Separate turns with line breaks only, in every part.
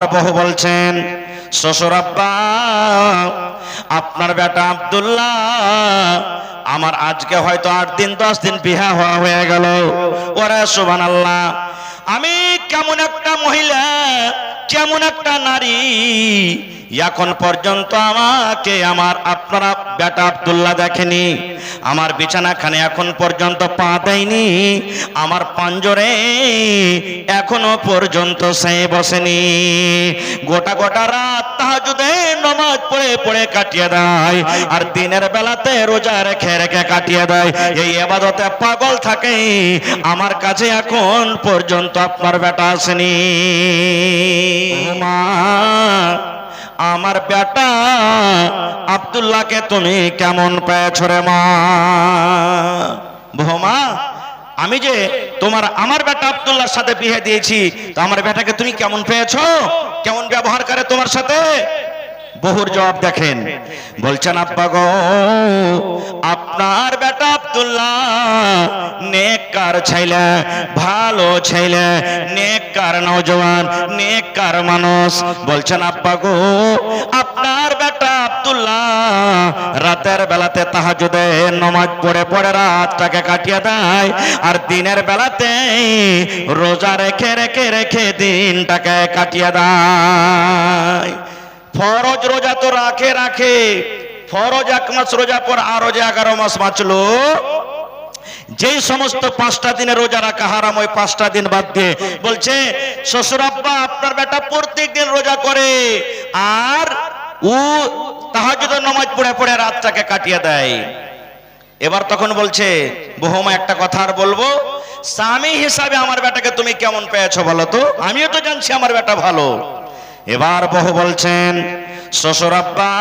বহু বলছেন, শ্বশুর আব্বা আপনার বেটা আব্দুল্লাহ আমার আজকে হয়তো 8 দিন 10 দিন বিয়া হয়ে গেল। ওরে সুবহানাল্লাহ, আমি কেমন একটা মহিলা, কেমন একটা নারী, এখন পর্যন্ত আমাকে আমার আপনারা বেটা আব্দুল্লাহ দেখেনি। আমার বিছানাখানে এখন পর্যন্ত পা দেয়নি, আমার পাঞ্জরে এখনো পর্যন্ত সে বসেনি। গোটা গোটা রাত তাহাজ্জুদে নামাজ পড়ে পড়ে কাটিয়ে দেয়, আর দিনের বেলাতে রোজা রেখে রেখে কাটিয়ে দেয়। এই ইবাদতে পাগল থাকে, আমার কাছে এখন পর্যন্ত আপনার বেটা আসেনি। মা, আমার বেটা আব্দুল্লাহকে তুমি কেমন পেয়েছো রে মা? বৌমা, আমি যে আমার বেটা আব্দুল্লাহর সাথে বিয়ে দিয়েছি, তো আমার বেটাকে তুমি কেমন পেয়েছো? কেমন ব্যবহার করে তোমার সাথে? বহুর জবাব দেখেন, বলছেন আব্বা গো, আপনার বেটা আব্দুল্লাহ নেককার ছেলে, ভালো ছেলে, নেককার নওজওয়ান, নেককার মানুষ। বলছেন আব্বা গো, আপনার বেটা আব্দুল্লাহ রাতের বেলাতে তাহাজ্জুদে নামাজ পড়ে পড়ে রাতটাকে কাটিয়ে দেয়, আর দিনের বেলাতে রোজা রেখে রেখে রেখে দিনটাকে কাটিয়ে দেয়। ফরজ রোজা তো রাখে, ফরজ 1 মাস রোজা পর আরো যে 11 মাস বাঁচলো, যেই সমস্ত 5টা দিনে রোজা রাখা হারাম, ওই 5টা দিন বাদ দিয়ে বলছে শ্বশুর আব্বা আপনার বেটা প্রত্যেক দিন রোজা করে, আর ও তাহাজ্জুদের নামাজ পড়ে পড়ে রাতটাকে কাটিয়ে দেয়। এবার তখন বলছে, বৌমা একটা কথা আর বলবো, স্বামী হিসাবে আমার বেটাকে তুমি কেমন পেয়েছো বলো তো? আমিও তো জানছি আমার বেটা ভালো। এবার বহু বলছেন, শ্বশুর আব্বা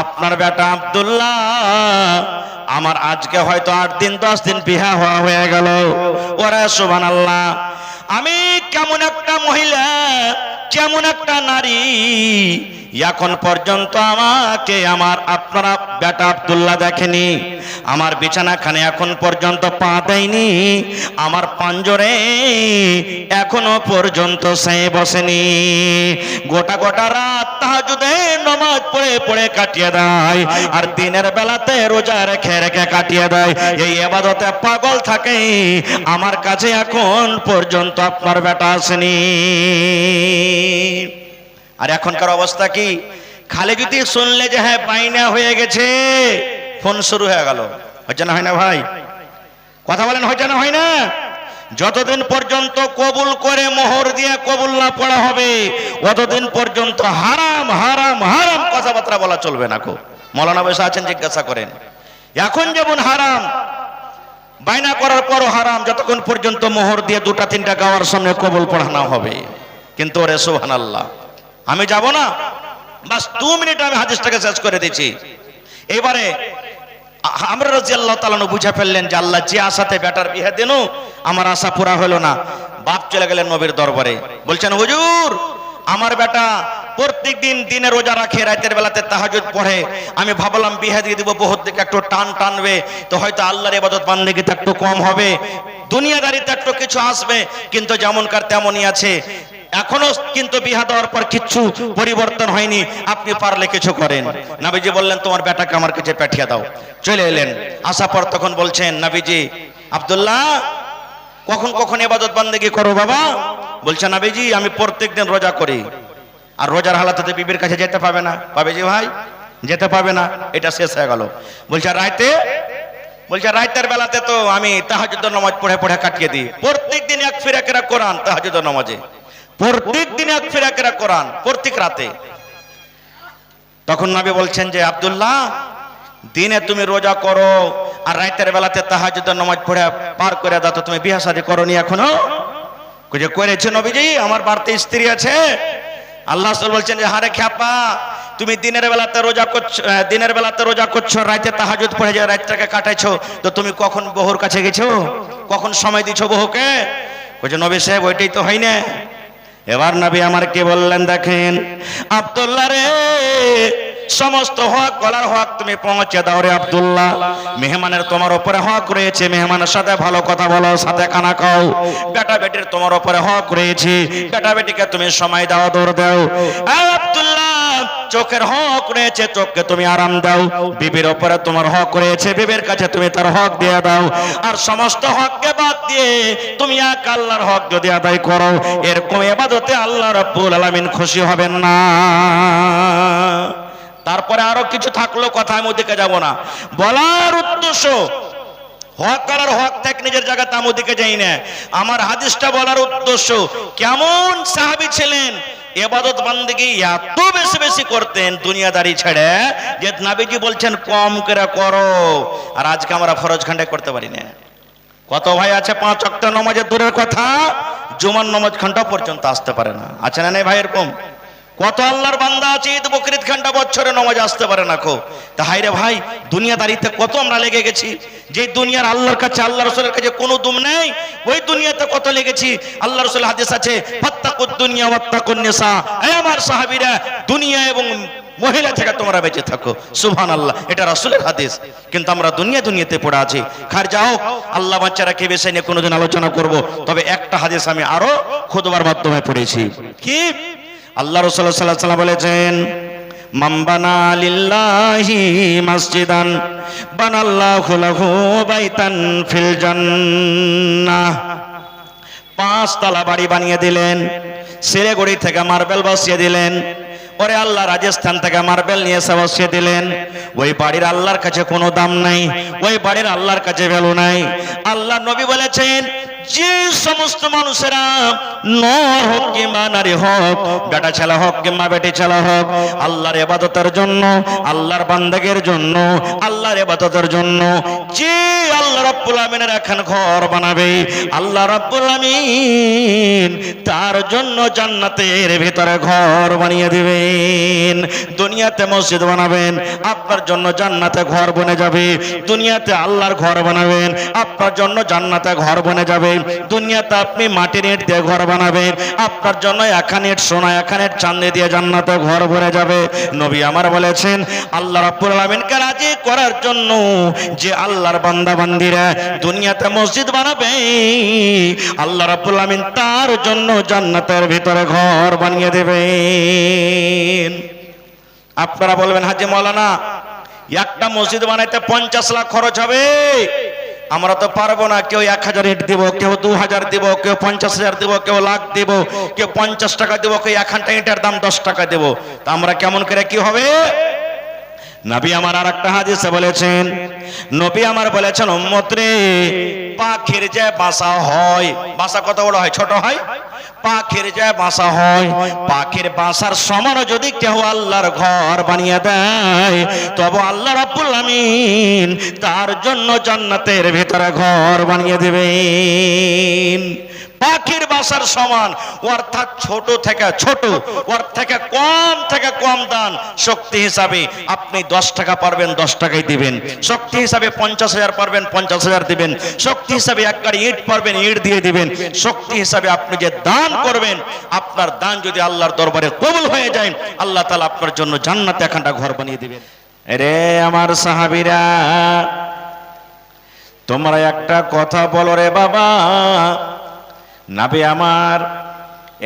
আপনার বেটা আব্দুল্লাহ আমার আজকে হয়তো 8 দিন 10 দিন বিয়া হয়ে গেল। ওরে সুবহানাল্লাহ, আমি কেমন একটা মহিলা, কেমন একটা নারী, এখন পর্যন্ত আমাকে আমার আপনারা বেটা আব্দুল্লাহ দেখেনি। আমার বিছানাখানে এখন পর্যন্ত পা দেয়নি, আমার পাঞ্জরে এখনো পর্যন্ত সে বসেনি। গোটা গোটা রাত তাহাজ্জুদে নামাজ পড়ে পড়ে কাটিয়ে দেয়, আর দিনের বেলাতে রোজা রেখে রেখে কাটিয়ে দেয়। এই ইবাদতে পাগল থাকে, আমার কাছে এখন পর্যন্ত আপনার বেটা আসেনি। আর এখনকার অবস্থা কি? খালি যদি শুনলে যে হ্যাঁ বাইনা হয়ে গেছে, ফোন শুরু হয়ে গেল। হচ্ছে না হয় না ভাই? কথা বলেন, হচ্ছে না হয় না? যতদিন পর্যন্ত কবুল করে মোহর দিয়ে কবুল না পড়া হবে, ততদিন পর্যন্ত হারাম হারাম হারাম কথাবার্তা বলা চলবে না। মৌলানা বসে আছেন, জিজ্ঞাসা করেন। এখন যেমন হারাম, বাইনা করার পরও হারাম যতক্ষণ পর্যন্ত মোহর দিয়ে 2টা 3টা গাওয়ার সামনে কবুল পড়ানো হবে। কিন্তু ওরে সুবহানাল্লাহ, আমি যাব না, বাস 2 মিনিটে আমি হাদিসটাকে শেষ করে দিচ্ছি। এবারে আমরা রাদিয়াল্লাহু তাআলা বুঝে ফেললেন যে আল্লাহ যে আশাতে বেটার বিয়ে দেন, আমার আশা পুরা হলো না। বাপ চলে গেলেন নবীর দরবারে, বলছেন হুজুর আমার বেটা প্রত্যেক দিন দিনে রোজা রাখে, রাতের বেলাতে তাহাজ্জুদ পড়ে, আমি ভাবলাম বিয়ে দিয়ে দিব, বহুত দিকে একটু টানবে, তো হয়তো আল্লাহর ইবাদত বান্দেগিতে একটু কম হবে, দুনিয়াদারিতে একটু কিছু আসবে, কিন্তু যেমনকার তেমনই আছে। এখনো কিন্তু বিয়া দেওয়ার পর কিচ্ছু পরিবর্তন হয়নি, আপনি পারলে কিছু করেন। নবীজি বললেন তোমার বেটাকে আমার কাছে পাঠিয়ে দাও। চলে এলেন, আসার পর তখন বলছেন নবীজি, আব্দুল্লাহ কখন কখন ইবাদত বান্দেগি করো বাবা? বলছে নবীজি আমি প্রত্যেকদিন রোজা করি, আর রোজার হালাতে বিবির কাছে যেতে পাবে না। বাবাজি ভাই যেতে পাবে না, এটা শেষ হয়ে গেল। বলছে রাতে, বলছে রাতের বেলাতে তো আমি তাহাজ্জুদের নামাজ পড়ে পড়ে কাটিয়ে দিই। প্রত্যেকদিন 1 ফিরাকেরা কোরআন তাহাজ্জুদের নামাজে, প্রত্যেকদিন 1 ফিরাকেরা কোরআন প্রত্যেক রাতে। তখন নবী বলছেন যে আব্দুল্লাহ দিনে তুমি রোজা করো, আর রাতের বেলাতে তাহাজ্জুদের নামাজ পড়ে পার করে দাও, তো তুমি বিয়ে শাদী করোনি এখনো? যে করেছে নবীজি, আমার বাড়িতে স্ত্রী আছে। আল্লাহ রাসূল বলছেন যে হারে খ্যাপা, তুমি দিনের বেলাতে রোজা করছো, রাতে তাহাজ্জুদ পড়ে যায়, রাতটাকে কাটাইছো, তো তুমি কখন বহুর কাছে গেছো? কখন সময় দিছো বহুকে? বলছে নবী সাহেব ওইটাই তো হয় না। এবার নবী আমার কি বললেন দেখেন, আব্দুল্লাহ রে সমস্ত হক গলার হক তুমি পৌঁছে দাও রে আব্দুল্লাহ। মেহমানের তোমার উপরে হক রয়েছে, মেহমানের সাথে ভালো কথা বলো, সাথে খানা খাও। বেটা বেটির তোমার উপরে হক রয়েছে, বেটা বেটিকে তুমি সময় দাও, দৌড় দাও। আব্দুল্লাহ চোখের হক রয়েছে, চোখকে তুমি আরাম দাও। বিবির উপরে তোমার হক রয়েছে, বিবির কাছে তুমি তার হক দিয়ে দাও। আর সমস্ত হককে বাদ দিয়ে তুমি এক আল্লাহর হক যদি আদায় করো, এরকম ইবাদতে আল্লাহ রাব্বুল আলামিন খুশি হবেন না। তারপরে আরো কিছু থাকলো, কথা আমি ওদিকে যাব না। বলার উদ্দেশ্য হক করার হক থেকে নিজের জায়গা তাম ওদিকে যাই না। আমার হাদিসটা বলার উদ্দেশ্য কেমন সাহাবী ছিলেন, ইবাদত বান্দেগি এত বেশি বেশি করতেন দুনিয়াদারি ছেড়ে, যে নবীজি বলছেন কম করে করো। আর আজকে আমরা ফরজ খান্ডে করতে পারি না। কত ভাই আছে 5 ওয়াক্ত নামাজের দূরের কথা, জুমার নামাজ ঘন্টা পর্যন্ত আসতে পারে না, আছে না নেই ভাই? এরকম কত আল্লাহর বান্দা আছে ঈদ বকরিদ ঘন্টা বছরে নামাজ আসতে পারে না কো। তা হাই রে ভাই, দুনিয়াদারিতে কত আমরা লেগে গেছি। যে দুনিয়ার আল্লাহর কাছে, আল্লাহ রাসূলের কাছে কোনো দুম নেই, ওই দুনিয়াতে কত লেগেছি। আল্লাহ রাসূল হাদিস আছে, ফাত্তাকুদ দুনিয়া ওয়াত্তাকুন নিসা। এই আমার সাহাবীরা, দুনিয়া এবং মহিলা থেকে তোমরা বেঁচে থাকো। সুবহানাল্লাহ, এটা রাসূলের হাদিস। কিন্তু আমরা দুনিয়াতে পড়ে আছি। খার যাও, আল্লাহ বাচ্চারা কে বেশি নিয়ে কোনোদিন আলোচনা করব। তবে একটা হাদিস আমি আরো খুতবার মাধ্যমে পড়েছি। কি আল্লাহ রাসূল সাল্লাল্লাহু আলাইহি ওয়াসাল্লাম বলেছেন, মান বানা লিল্লাহি মসজিদান বানাল্লাহু লাহু বাইতান ফিল জান্নাহ। 5 তলা বাড়ি বানিয়ে দিলেন, শিলিগুড়ি থেকে মার্বেল বসিয়ে দিলেন, পরে আল্লাহ রাজস্থান থেকে মার্বেল নিয়ে এসে বসিয়ে দিলেন। ওই বাড়ির আল্লাহর কাছে কোনো দাম নাই, ওই বাড়ির আল্লাহর কাছে ভ্যালু নাই। আল্লাহ নবী বলেছেন, যে সমস্ত মানুষেরা নর হোক কিংবা নারী হোক, বেটা ছেলে হোক কিংবা বেটি ছেলে হোক, আল্লাহর ইবাদতের জন্য, আল্লাহর বান্দাগের জন্য, আল্লাহর ইবাদতের জন্য যে আল্লাহ রাব্বুল আমিনের এখন ঘর বানাবে, আল্লাহ রাব্বুল আমিন তার জন্য জান্নাতের ভিতরে ঘর বানিয়ে দিবেন। দুনিয়াতে মসজিদ বানাবেন, আপনার জন্য জান্নাতে ঘর বনে যাবে। দুনিয়াতে আল্লাহর ঘর বানাবেন, আপনার জন্য জান্নাতে ঘর বনে যাবে। দুনিয়াতে আপনি মাটির ইট দিয়ে ঘর বানাবেন, আপনার জন্য এখানে সোনা এখানে চাঁদি দিয়ে জান্নাতে ঘর ভরে যাবে। নবী আমার বলেছেন, আল্লাহ রাব্বুল আলামিনকে রাজি করার জন্য যে আল্লাহর বান্দা বান্দিরা দুনিয়াতে মসজিদ বানাবে, আল্লাহ রাব্বুল আলামিন তার জন্য জান্নাতের ভিতরে ঘর বানিয়ে দেবেন। আপনারা বলবেন, হাজী মাওলানা একটা মসজিদ বানাইতে 50 লাখ খরচ হবে, আমরা তো পারবো না। কেউ 1000 ইট দিব, কেউ 2000 দিব, কেউ 50,000 দিব, কেউ লাখ দিব, কেউ 50 টাকা দিব, কেউ 1 ইটের দাম 10 টাকা দেব। তা আমরা কেমন করে কি হবে? নবী আমার আর একটা হাদিসে বলেছেন, নবী আমার বলেছেন, উম্মত রে, পাখির যে বাসা হয়, বাসা কত বড় হয়? ছোট হয়। পাখির যে বাসা হয়, পাখির বাসার সমান যদি কেউ আল্লাহর ঘর বানিয়ে দেয়, তবে আল্লাহ রাব্বুল আমিন তার জন্য জান্নাতের ভিতরে ঘর বানিয়ে দেবেন। পাখির বাসার সমান, অর্থাৎ ছোট থেকে ছোট, ওর থেকে কম দান। শক্তি হিসাবে আপনি 10 টাকা পারবেন 10 টাকাই দিবেন, শক্তি হিসাবে 50,000 পারবেন 50,000 দিবেন, শক্তি হিসাবে 1 গাড়ি ইট পারবেন ইট দিয়ে দিবেন। শক্তি হিসাবে আপনি যে দান করবেন, আপনার দান যদি আল্লাহর দরবারে কবুল হয়ে যায়, আল্লাহ তাআলা আপনার জন্য জান্নাতে এখানটা ঘর বানিয়ে দিবেন। রে আমার সাহাবীরা, তোমরা একটা কথা বলো রে বাবা, নবী আমার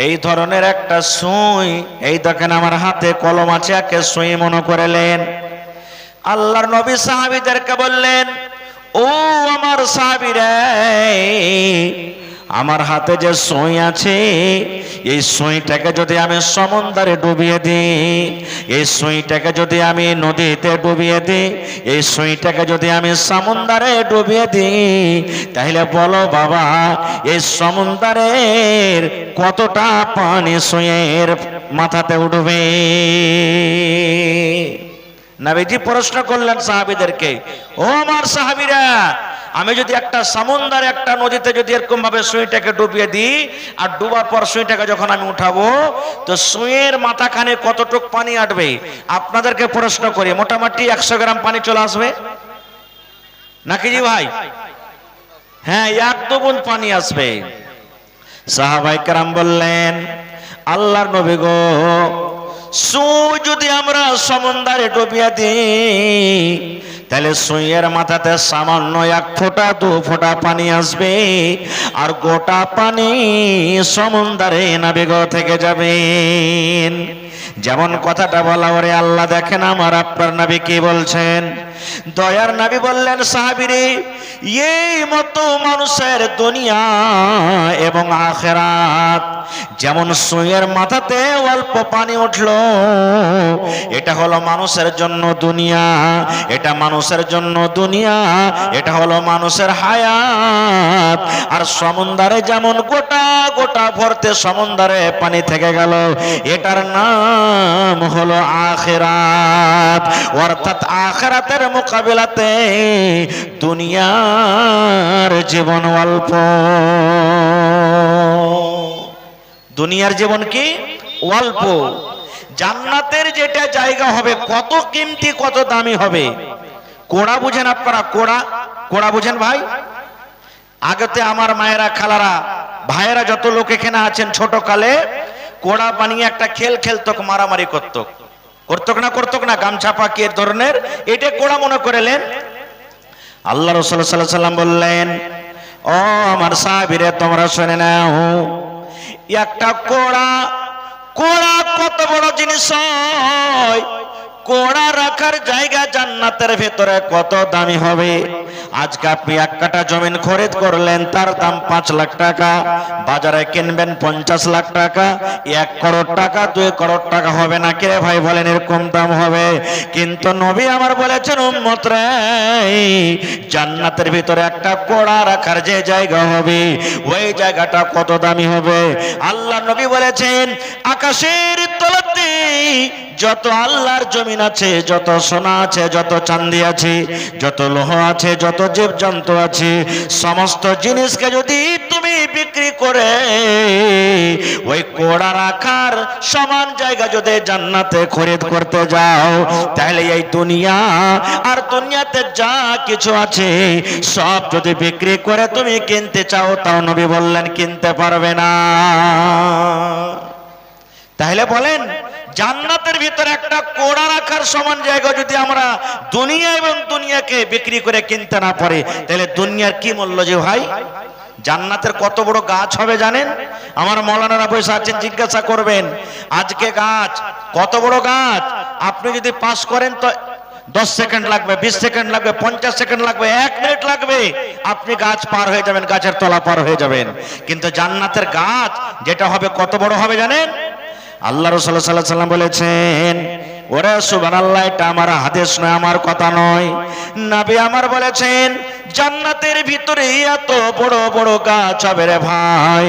এই ধরনের একটা সুই, এই দেখেন আমার হাতে কলম আছে, একে সুই মনে করেলেন। আল্লাহর নবী সাহাবীদেরকে বললেন, ও আমার সাহাবীরা, আমার হাতে যে সুই আছে, এই সুইটাকে যদি আমি সমুদ্রে ডুবিয়ে দিই, এই সুইটাকে যদি আমি নদীতে ডুবিয়ে দিই, এই সুইটাকে যদি আমি সমুদ্রে ডুবিয়ে দিই, তাহলে বলো বাবা, এই সমুদ্রের কতটা পানি সুইয়ের মাথাতে উঠবে? নবীজি প্রশ্ন করলেন সাহাবীদেরকে, ও আমার সাহাবীরা, আমি যদি একটা সমুদ্রে একটা নদীতে যদি এরকম ভাবে সুইটাকে ডুবিয়ে দিই, আর ডুবার পর সুইটাকে যখন আমি উঠাবো, তো সুইয়ের মাথাখানে কতটুক পানি আসবে? আপনাদেরকে প্রশ্ন করি, মোটামুটি 100 গ্রাম পানি চলে আসবে নাকি জি ভাই? হ্যাঁ, 1-2 বুঁদ পানি আসবে। সাহাবায়ে কেরাম বললেন, আল্লাহর নবী গো, সুই যদি আমরা সমুদ্রে ডুবিয়ে দিই তাহলে সুইয়ের মাথাতে সামান্য 1 ফোঁটা 2 ফোঁটা পানি আসবে আর গোটা পানি সমুদ্রে নাবিগ থেকে যাবেন। যেমন কথাটা বলা ওরে আল্লাহ দেখেন আমার আপনার নবী কি বলছেন। দয়ার নবী বললেন সাহাবীরে এই মতো মানুষের দুনিয়া এবং আখিরাত যেমন সুইয়ের মাথাতে অল্প পানি উঠলো এটা হলো মানুষের জন্য দুনিয়া, এটা মানুষের জন্য দুনিয়া, এটা হলো মানুষের হায়াত। আর সমুদ্রে যেমন গোটা গোটা ভরতে সমুদ্রে পানি থেকে গেল এটার নাম হলো আখিরাত। অর্থাৎ আখিরাতের মোকাবিলাতে দুনিয়ার জীবন অল্প। দুনিয়ার জীবন কি অল্প। জান্নাতের যেটা জায়গা হবে কত কিমতি কত দামি হবে। কোড়া বুঝেন আপনারা? কোড়া কোড়া বুঝেন ভাই? আগেতে আমার মায়েরা খালারা ভাইয়েরা যত লোক এখানে আছেন ছোট কালে কোড়া বানিয়ে একটা খেল খেলতো, মারামারি করতো না গামছা পাকি এর ধরনের, এটা কোড়া মনে করেলেন। আল্লাহ রাসূল সাল্লাল্লাহু আলাইহি সাল্লাম বললেন ও আমার সাহাবীরা তোমরা শুনে নাও একটা কোড়া কত বড় জিনিস হয়। কোড়া রাখার জায়গা জান্নাতের ভেতরে কত দামি হবে। আজকে আপনি 1 কাঠা জমিন খরিদ করলেন তার দাম 5 লাখ টাকা, বাজারে কিনবেন 50 লাখ টাকা, 1 করোড় টাকা 2 করোড় টাকা হবে না কে ভাই বলেন? এরকম দাম হবে। কিন্তু নবী আমার বলেছেন উম্মত রে জান্নাতের ভিতরে একটা কোড়া রাখার যে জায়গা হবে ওই জায়গাটা কত দামি হবে। আল্লাহ নবী বলেছেন আকাশের তলাতে যত আল্লাহর জমিন আছে, যত সোনা আছে, যত চাঁদি আছে, যত লোহ আছে, যত জীবজন্তু আছে, সমস্ত জিনিসকে যদি তুমি বিক্রি করে ওই কোড়া রাখার সমান জায়গা যদি জান্নাতে খরিদ করতে যাও তাহলে এই দুনিয়া আর দুনিয়াতে যা কিছু আছে সব যদি বিক্রি করে তুমি কিনতে চাও তাও নবী বললেন কিনতে পারবে না। তাহলে বলেন জান্নাতের ভিতরে একটা কোড়া রাখার সমান জায়গা যদি আমরা দুনিয়া এবং দুনিয়াকে বিক্রি করে কিনতে না পারি তাহলে দুনিয়ার কি মূল্য যে ভাই? জান্নাতের কত বড় গাছ হবে জানেন? আমার মৌলানারা বসে আছেন জিজ্ঞাসা করবেন আজকে গাছ কত বড় গাছ। আপনি যদি পাস করেন তো 10 সেকেন্ড লাগবে, 20 সেকেন্ড লাগবে, 50 সেকেন্ড লাগবে, 1 মিনিট লাগবে, আপনি গাছ পার হয়ে যাবেন, গাছের তলা পার হয়ে যাবেন। কিন্তু জান্নাতের গাছ যেটা হবে কত বড় হবে জানেন? আল্লাহ রাসূল সাল্লাল্লাহু আলাইহি ওয়াসাল্লাম বলেছেন ওরে সুবহানাল্লাহ, এটা আমার হাদিস নয়, আমার কথা নয়, নবী আমার বলেছেন জান্নাতের ভিতরে এত বড় বড় গাছ হবে রে ভাই।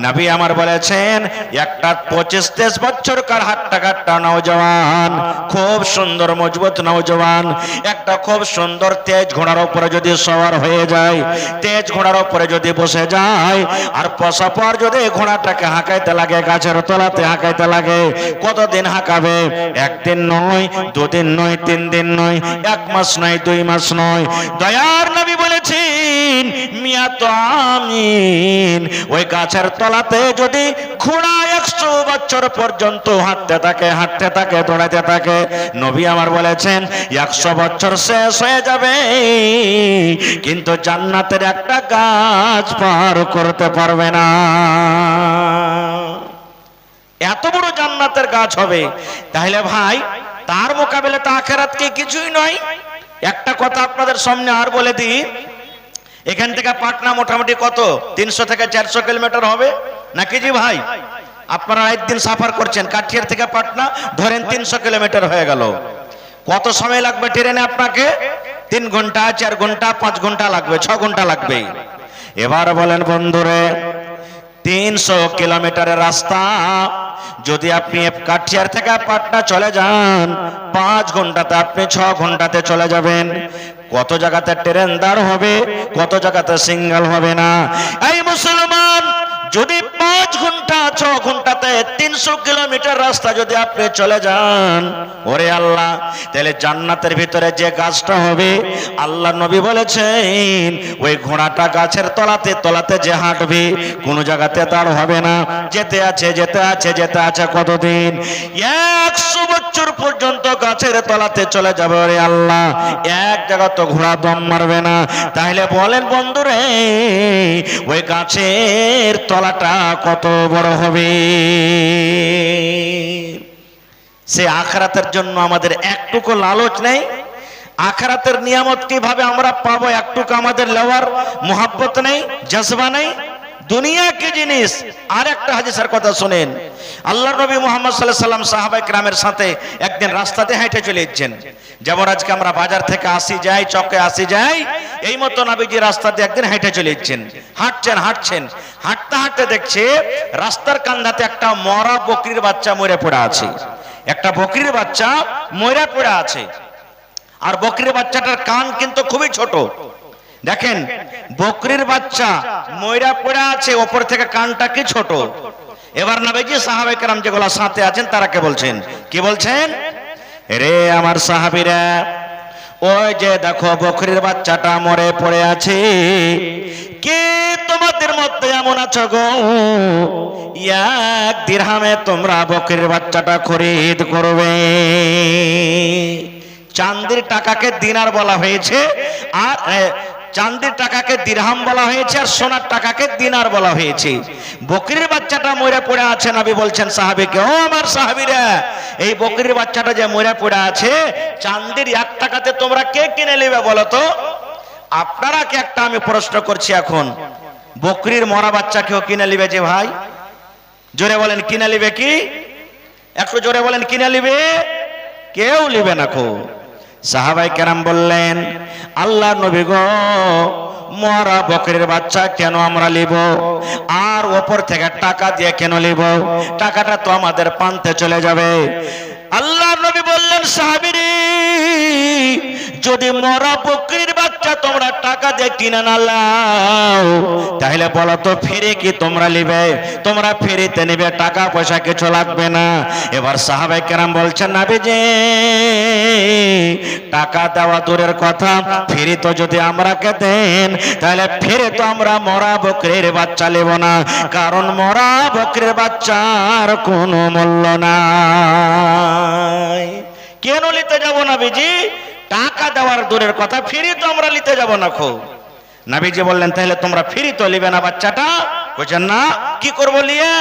নবী আমার বলেছেন একটা 25-23 বছরকার হাট্টা নওজওয়ান, খুব সুন্দর মজবুত নওজওয়ান, একটা খুব সুন্দর তেজ ঘোড়ার উপরে যদি সওয়ার হয়ে যায়, তেজ ঘোড়ার উপরে যদি বসে যায় আর বসার পর যদি ঘোড়াটাকে হাঁকাইতে লাগে, গাছের তলাতে হাঁকাইতে লাগে, কতদিন হাঁকাবে? 1 দিন নয়, 2 দিন নয়, 3 দিন নয়, 1 মাস নয়, 2 মাস নয়। দয়ার নবী বলেছেন মিয়াত আমিন, ওই গাছের তলাতে যদি ঘোড়া 100 বছর পর্যন্ত হাঁটতে থাকে দৌড়াতে থাকে, নবী আমার বলেছেন 100 বছর শেষ হয়ে যাবে কিন্তু জান্নাতের একটা গাছ পার করতে পারবে না। এত বড় জান্নাতের গাছ হবে। তাহলে ভাই তার মোকাবেলা তো আখিরাত কি কিছুই নয়। একটা কথা আপনাদের সামনে আর বলে দিই, এখান থেকে পাটনা মোটামুটি কত 300 থেকে 400 কিলোমিটার হবে নাকি জি ভাই? আপনারা একদিন সাফার করছেন কাঠিয়ার থেকে পাটনা, ধরেন 300 কিলোমিটার হয়ে গেল। কত সময় লাগবে ট্রেনে? আপনাকে 3 ঘন্টা, 4 ঘন্টা, 5 ঘন্টা লাগবে, 6 ঘন্টা লাগবে। এবার বলেন বন্ধুরে 300 কিলোমিটারের রাস্তা যদি আপনি কাঠিয়ার থেকে পাটনা চলে যান 5 ঘন্টাতে আপনি 6 ঘন্টাতে চলে যাবেন। কত জায়গাতে ট্রেন দাঁড় হবে, কত জায়গাতে সিঙ্গেল হবে না। এই মুসলমান যদি 5 ঘন্টা ঘন্টা 6 ঘন্টাতে 300 কিলোমিটার রাস্তা যদি আপনি চলে যান, ওরে আল্লাহ, তাহলে জান্নাতের ভিতরে যে গাছটা হবে, আল্লাহ নবী বলেছেন ওই ঘোড়াটা গাছের তলাতে তলাতে যে হাঁটবে, কোনো জায়গাতে দাঁড় হবে না। যেতে আছে যেতে আছে যেতে আছে কতদিন? 100 বছর পর্যন্ত গাছের তলাতে চলে যাবে। ওরে আল্লাহ, এক জায়গা তো ঘোড়া দম মারবে না। তাহলে বলেন বন্ধুরে, ওই গাছের তলাটা কত বড় হবে? সে আখিরাতের জন্য আমাদের একটুকু লালচ নেই। আখিরাতের নিয়ামত কিভাবে আমরা পাবো, একটুকু আমাদের লেওয়ার মোহাব্বত নেই, জজবা নেই। দুনিয়া কি জিনিস। আর একটা হাদিসের কথা শুনেন, আল্লাহর নবী মুহাম্মদ সাল্লাল্লাহু আলাইহি ওয়াসাল্লাম সাহাবায়ে কেরামের সাথে একদিন রাস্তাতে হেঁটে চলে যাচ্ছেন। যেমন আজকে আমরা বাজার থেকে আসি যাই, চকে আসি যাই, এই মতো নবীজি রাস্তাতে একদিন হেঁটে চলে যাচ্ছেন। হাঁটছেন হাঁটতে হাঁটতে দেখছে রাস্তার কান্দাতে একটা মরা বকরির বাচ্চা মরে পড়ে আছে। একটা বকরির বাচ্চা মরে পড়ে আছে। আর বকরির বাচ্চাটার কান কিন্তু খুবই ছোট। দেখেন, বকরির বাচ্চা ময়রা পড়ে আছে, ওপর থেকে কানটা কি ছোট। এবার নবীজি সাহাবায়ে কেরাম যেগুলো সাথে আছেন তারাকে বলছেন, কি বলছেন? রে আমার সাহাবীরা, ওই যে দেখো বকরির বাচ্চাটা মরে পড়ে আছে, কে তোমাদের মধ্যে এমন আছো গো, 1 দিরহামে তোমরা বকরির বাচ্চাটা খরিদ করবে? চাঁদির টাকাকে দিনার বলা হয়েছে, আর চাঁদির টাকাকে দিরহাম বলা হয়েছে, আর সোনার টাকাকে দিনার বলা হয়েছে। বকরির বাচ্চাটা মরে পড়ে আছে, নবী বলছেন সাহাবীকে, ও আমার সাহাবীরা, এই বকরির বাচ্চাটা যে মরে পড়ে আছে, চাঁদির 1 টাকাতে তোমরা কে কিনে নেবে বলো তো? আপনারা কি একটা আমি প্রশ্ন করছি এখন, বকরির মরা বাচ্চা কেউ কিনে নেবে যে ভাই? জোরে বলেন, কিনে নেবে কি? একটু জোরে বলেন, কিনে নেবে? কেউ নেবে না। খুব সাহাবায়ে কেরাম বললেন, আল্লাহ নবী গো, মরা বকরির বাচ্চা কেন আমরা নিব? আর ওপর থেকে টাকা দিয়ে কেন নিব? টাকাটা তো আমাদের পান্তে চলে যাবে। আল্লাহ নবী বললেন, সাহাবীরে, যদি মরা বকরির বাচ্চা তোমরা টাকা দিয়ে কিনে না লাও, তাহলে বলো তো ফিরে কি তোমরা নিবে? তোমরা ফিরিতে নিবে, টাকা পয়সা কিছু লাগবে না। এবার সাহাবায়ে কেরাম বলছেন, নবীজি, টাকা দেওয়া দূরের কথা, ফিরে তো যদি আমরা কে দেন, তাহলে ফিরে তো আমরা মরা বকরির বাচ্চা নেব না, কারণ মরা বকরির বাচ্চার কোনো মূল্য নাই। কেন নিতে যাবো নবীজি? টাকা দেওয়ার দূরের কথা, ফিরে তো আমরা নিতে যাব না। খুব নবীজি বললেন, তাহলে তোমরা ফিরে তো নিবে না বাচ্চাটা? বুঝছেন না, কি করবো নিয়ে?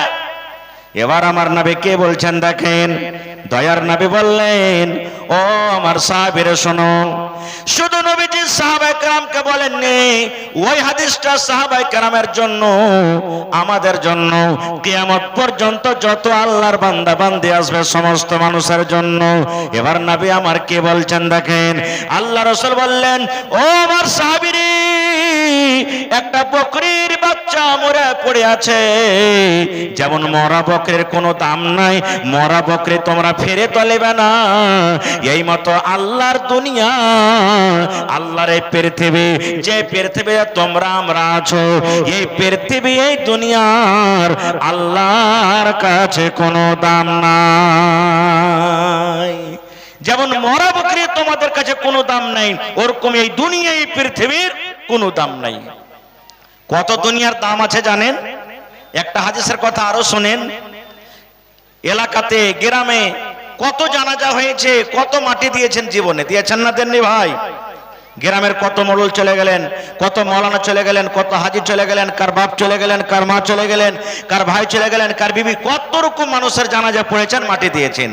এবার আমার নবী কে বলছেন দেখেন, দয়ার নবী বললেন, ও আমার সাহাবীরা শোনো। শুধু নবীজি সাহাবায়ে কেরামকে বলেননি, ওই হাদিসটা সাহাবায়ে কেরামের জন্য, আমাদের জন্য, কিয়ামত পর্যন্ত যত আল্লাহর বান্দা বান্দি আসবে সমস্ত মানুষের জন্য। এবার নবী আমার কে বলছেন দেখেন, আল্লাহ রাসূল বললেন, ও আমার সাহাবীরা, একটা বকরির বাচ্চা মরে পড়ে আছে, যেমন মরা বকরির কোনো দাম নাই, মরা বকরি তোমরা ফিরে তো নেবে না, এই মতো আল্লাহর দুনিয়া, আল্লাহর এই পৃথিবী, যে পৃথিবীতে তোমরা আমরা আছো, এই পৃথিবী, এই দুনিয়ার আল্লাহর কাছে কোনো দাম নাই। যেমন মরা বকরি তোমাদের কাছে কোনো দাম নাই, ওরকম এই দুনিয়া, এই পৃথিবীর কোনো দাম নাই। কত দুনিয়ার দাম আছে জানেন? একটা হাদিসের কথা আরো শুনেন। এলাকাতে, গ্রামে কত জানাজা হয়েছে, কত মাটি দিয়েছেন জীবনে, দিয়েছেন না দেননি ভাই? গ্রামের কত মোড়ল চলে গেলেন, কত মৌলানা চলে গেলেন, কত হাজি চলে গেলেন, কার বাপ চলে গেলেন, কার মা চলে গেলেন, কার ভাই চলে গেলেন, কার বিবি, কত রকম মানুষের জানাজা পড়েছেন, মাটি দিয়েছেন।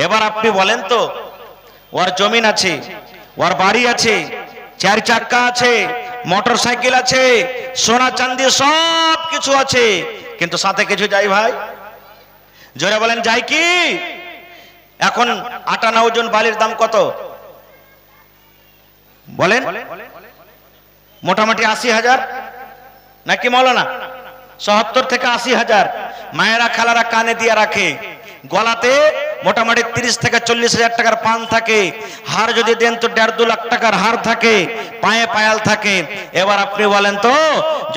এবার আপনি বলেন তো, ওর জমিন আছে, ওর বাড়ি আছে, 4 চাকা আছে, মোটর সাইকেল আছে, সোনা চাঁদি সব কিছু আছে, কিন্তু সাথে কিছু যাই ভাই? জোরে বলেন, যাই কি? এখন 58 ওজন বালির দাম কত বলেন? মোটামুটি 80,000 নাকি মৌলানা? 70 থেকে 80,000। মায়েরা খালারা কানে দিয়ে রাখে, গলাতে মোটামুটি 30 থেকে 40,000 টাকার পান থাকে, হার যদি দেন তো 1.5-2 লাখ টাকার হার থাকে, পায়ে পায়াল থাকে। এবার আপনি বলেন তো,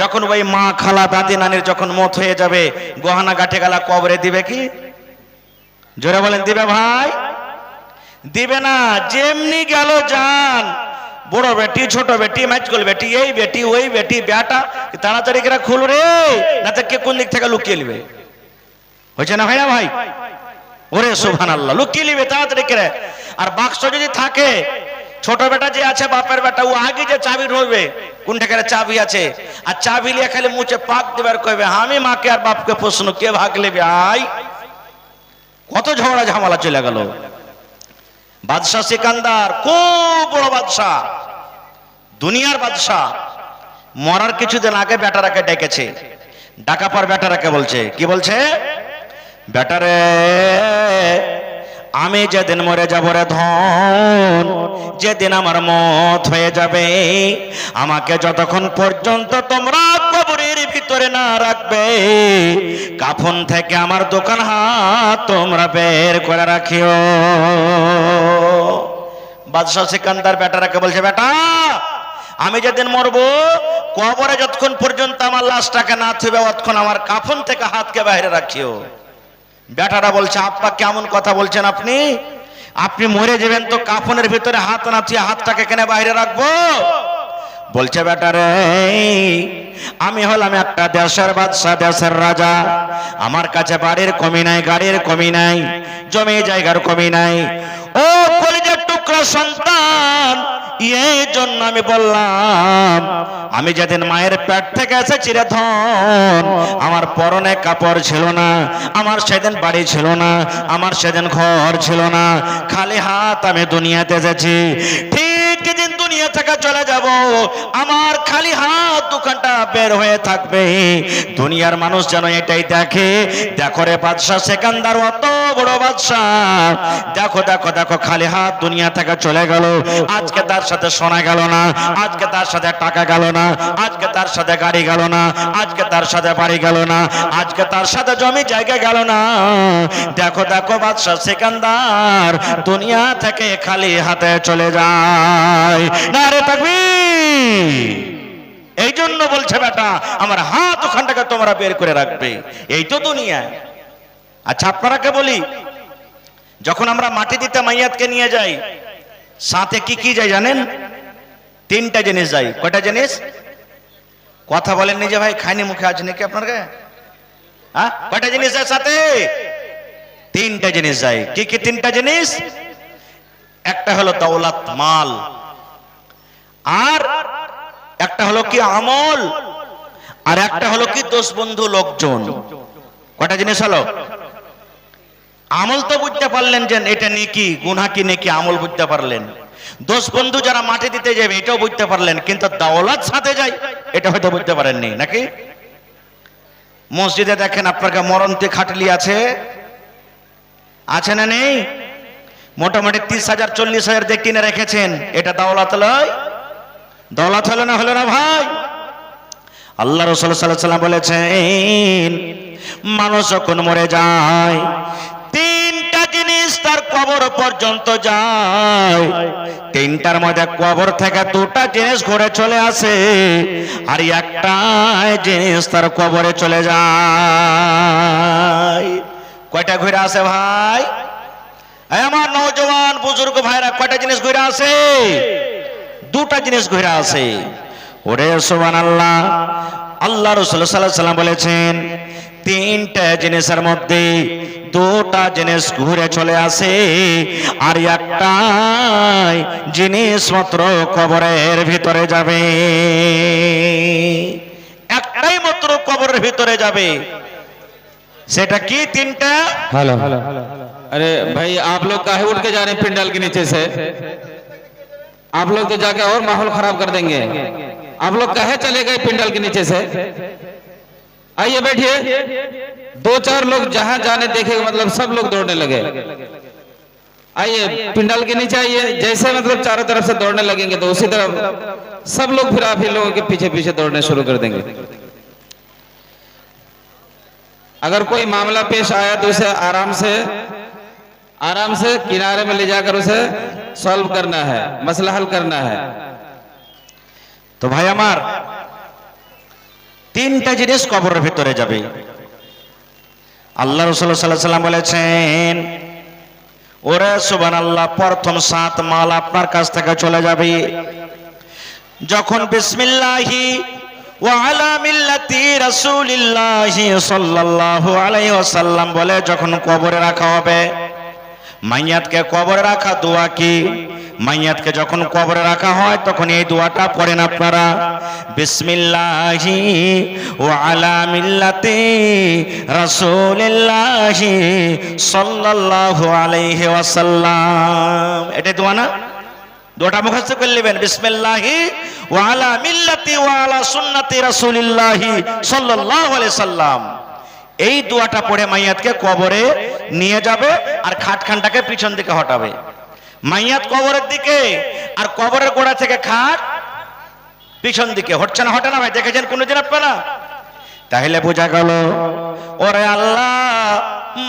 যখন ওই মা খালা দাদি নানির যখন মত হয়ে যাবে, গহনা গাঠে গালা কবরে দিবে কি? জোরে বলেন দিবে ভাই? দিবে না। যেমনি গেল যান, বড় বেটি ছোট বেটি মাইজগল বেটি এই বেটি ওই বেটি বেটা তাড়াতাড়ি করে খুল রে, না তো কে কোন দিক থেকে লুকিয়ে নিবে। হয়েছে না ভাই? না ভাই? ওরে সুবহানাল্লাহ, লুকিয়ে নিবে তাড়াতাড়ি করে। আর বাক্স যদি থাকে, ছোট বেটা যে আছে বাপের বেটা, ও আগে যে চাবি রইবে কোন টাকার চাবি আছে, আর চাবি লিয়ে খালি মুছে পাক দেবার কইবে আমি মাকে আর বাপকে প্রশ্ন কে ভাগ নেবে। আই কত ঝগড়া ঝামেলা চলে গেল। বাদশাহ সিকান্দার খুব বড় বাদশাহ, দুনিয়ার বাদশাহ, মরার কিছুদিন আগে বেটারাকে ডেকেছে। ডাকা পর বেটারাকে বলছে, কি বলছে? বেটারে, আমি যেদিন মরে যাব রে ধন, যেদিন আমার মত হয়ে যাবে, আমাকে যতক্ষণ পর্যন্ত তোমরা কবরের ভিতরে না রাখবে, কাফন থেকে আমার দোকান হাত তোমরা বের করে রাখিও। বাদশাহ সিকান্দার বেটারাকে বলছে, বেটা আমি যেদিন মরবো, কবরে যতক্ষণ পর্যন্ত আমার লাশটাকে না থুবে, ততক্ষণ আমার কাফন থেকে হাতকে বাইরে রাখিও। বেটারা বলছে, আব্বা কেমন কথা বলছেন আপনি? আপনি মরে যাবেন তো কাফনের ভিতরে হাত না থুয়ে হাতটাকে কেন বাইরে রাখবো? বলছে, বেটারে আমি হলাম একটা দেশের বাদশা, দেশের রাজা। আমার কাছে বাড়ির কমি নাই, গাড়ির কমি নাই, জমি জায়গার কমি নাই। ও কলিজার টুকরা সন্তান, এই জন্য আমি বললাম, আমি যেদিন মায়ের পেট থেকে এসেছি রে ধন, আমার পরনে কাপড় ছিল না, আমার সেদিন বাড়ি ছিল না, আমার সেদিন ঘর ছিল না, খালি হাত আমি দুনিয়াতে এসেছি। ঠিক যেদিন দুনিয়া থেকে চলে যাব, আমার খালি হাত দোকানটা বের হয়ে থাকবে। দুনিয়ার মানুষ যেন এটাই দেখে, দেখো রে বাদশাহ সিকান্দার অত বড় বাদশাহ, দেখো দেখো দেখো খালি হাত দুনিয়া থেকে চলে গেল। আজকে তার সাথে সোনা গেল না, আজকে তার সাথে টাকা গেল না, আজকে তার সাথে গাড়ি গেল না, আজকে তার সাথে বাড়ি গেল না, আজকে তার সাথে জমি জায়গা গেল না। দেখো দেখো বাদশাহ সিকান্দার দুনিয়া থেকে খালি হাতে চলে যায়। নারে তাকবীর! এই জন্য বলছে, বেটা আমার হাত ওখানটাকে তোমরা বের করে রাখবে, এই তো দুনিয়া। আচ্ছা আপনারাকে বলি, যখন আমরা মাটি দিতে মাইয়াতকে নিয়ে যাই, সাথে কি কি যায় জানেন? 3টা জিনিস যায়। কয়টা জিনিস? কথা বলেন নিজে ভাই, খাইনি মুখে আছে নাকি আপনার গায়ে? হ্যাঁ, কয়টা জিনিস যায় সাথে? 3টা জিনিস যায়। কি কি 3টা জিনিস? একটা হলো দৌলত মাল, আর একটা হলো কি আমল, আর একটা হলো কি দোস্ত বন্ধু লোকজন। কয়টা জিনিস হলো? আমল তো বুঝতে পারলেন যে এটা নেকি, গুনাহ কি নেকি, আমল বুঝতে পারলেন। দোস্ত বন্ধু যারা মাটি দিতে যাবে এটাও বুঝতে পারলেন, কিন্তু দৌলত সাথে যায় এটা হয়তো বুঝতে পারেননি নাকি? মসজিদে দেখেন আপনার মরণতে খাটলি আছে, আছে না নেই? মোটামুটি 30,000 40,000 দিয়ে কিনে রেখেছেন, এটা দৌলত লয়? দৌলত হলো না? হলো না ভাই? আল্লাহ রাসূল সাল্লাল্লাহু আলাইহি ওয়াসাল্লাম বলেছেন, মানুষ যখন মরে যায়, 3টা জিনিস তার কবর পর্যন্ত যায়। 3টার মধ্যে কবর থেকে 2টা জিনিস ঘুরে চলে আসে, আর একটা জিনিস তার কবরে চলে যায়। কয়টা ঘুরে আসে ভাই? আমার নওজওয়ান বুজুর্গ ভাইরা, কয়টা জিনিস ঘুরে আসে? 2টা জিনিস ঘুরে আসে। ওরে সুবহানাল্লাহ! আল্লাহ রাসূল সাল্লাল্লাহু আলাইহি ওয়াসাল্লাম বলেছেন, 3টা জিনিসের মধ্যে 2টা জিনিস ঘুরে চলে আসে, আর একটা জিনিস মাত্র কবরের ভিতরে যাবে। একটাই মাত্র কবরের ভিতরে যাবে। সেটা কি? 3টা।
हेलो, अरे भाई आप लोग काहे उठ के जा रहे हैं पिंडाल के नीचे से? आप लोग तो जाके और माहौल खराब कर देंगे। आप लोग काहे चले गए पिंडाल के नीचे से? आइए बैठिए। 2-4 लोग जहां जाने देखे, मतलब सब लोग दौड़ने लगे। आइए पिंडाल के नीचे आइए। जैसे मतलब चारों तरफ से दौड़ने लगेंगे तो उसी तरफ सब लोग फिर आप ही लोगों के पीछे पीछे दौड़ने शुरू कर देंगे। अगर कोई मामला पेश आया तो उसे आराम से आराम से किनारे में ले जाकर उसे सॉल्व करना है, मसला हल करना है।
তো ভাই আমার তিনটা জিনিস কবরের ভিতরে যাবে। আল্লাহ রাসূল সাল্লাল্লাহু আলাইহি ওয়াসাল্লাম বলেছেন, ওরে সুবহানাল্লাহ, প্রথম 7 মাল আপনার কাছ থেকে চলে যাবে যখন বিসমিল্লাহি ওয়া আলা মিল্লাতি রাসূলিল্লাহি সাল্লাল্লাহু আলাইহি ওয়াসাল্লাম বলে যখন কবরে রাখা হবে। মাইয়াতকে কবরে রাখা দোয়া কি? মাইয়াতকে যখন কবরে রাখা হয় তখন এই দোয়াটা পড়েন আপনারা, বিসমিল্লাহি ওয়া আলা মিল্লাতি রাসূলিল্লাহি সাল্লাল্লাহু আলাইহি ওয়াসাল্লাম। এটা দোয়া না? দোয়াটা মুখস্থ করে নেবেন, বিসমিল্লাহি ওয়া আলা মিল্লাতি ওয়া আলা সুন্নতি রাসূলিল্লাহি সাল্লাল্লাহু আলাইহি সাল্লাম। এই দোয়াটা পড়ে মাইয়াতকে কবরে নিয়ে যাবে আর খাটখানটাকে পিছন দিকে হটাবে। মাইয়াত কবরের দিকে আর কবরের গোড়া থেকে খাট পিছন দিকে হচ্ছে না, হটে না ভাই? দেখেছেন কোনদিন আপনারা? তাহলে বোঝা গেল ওরে আল্লাহ,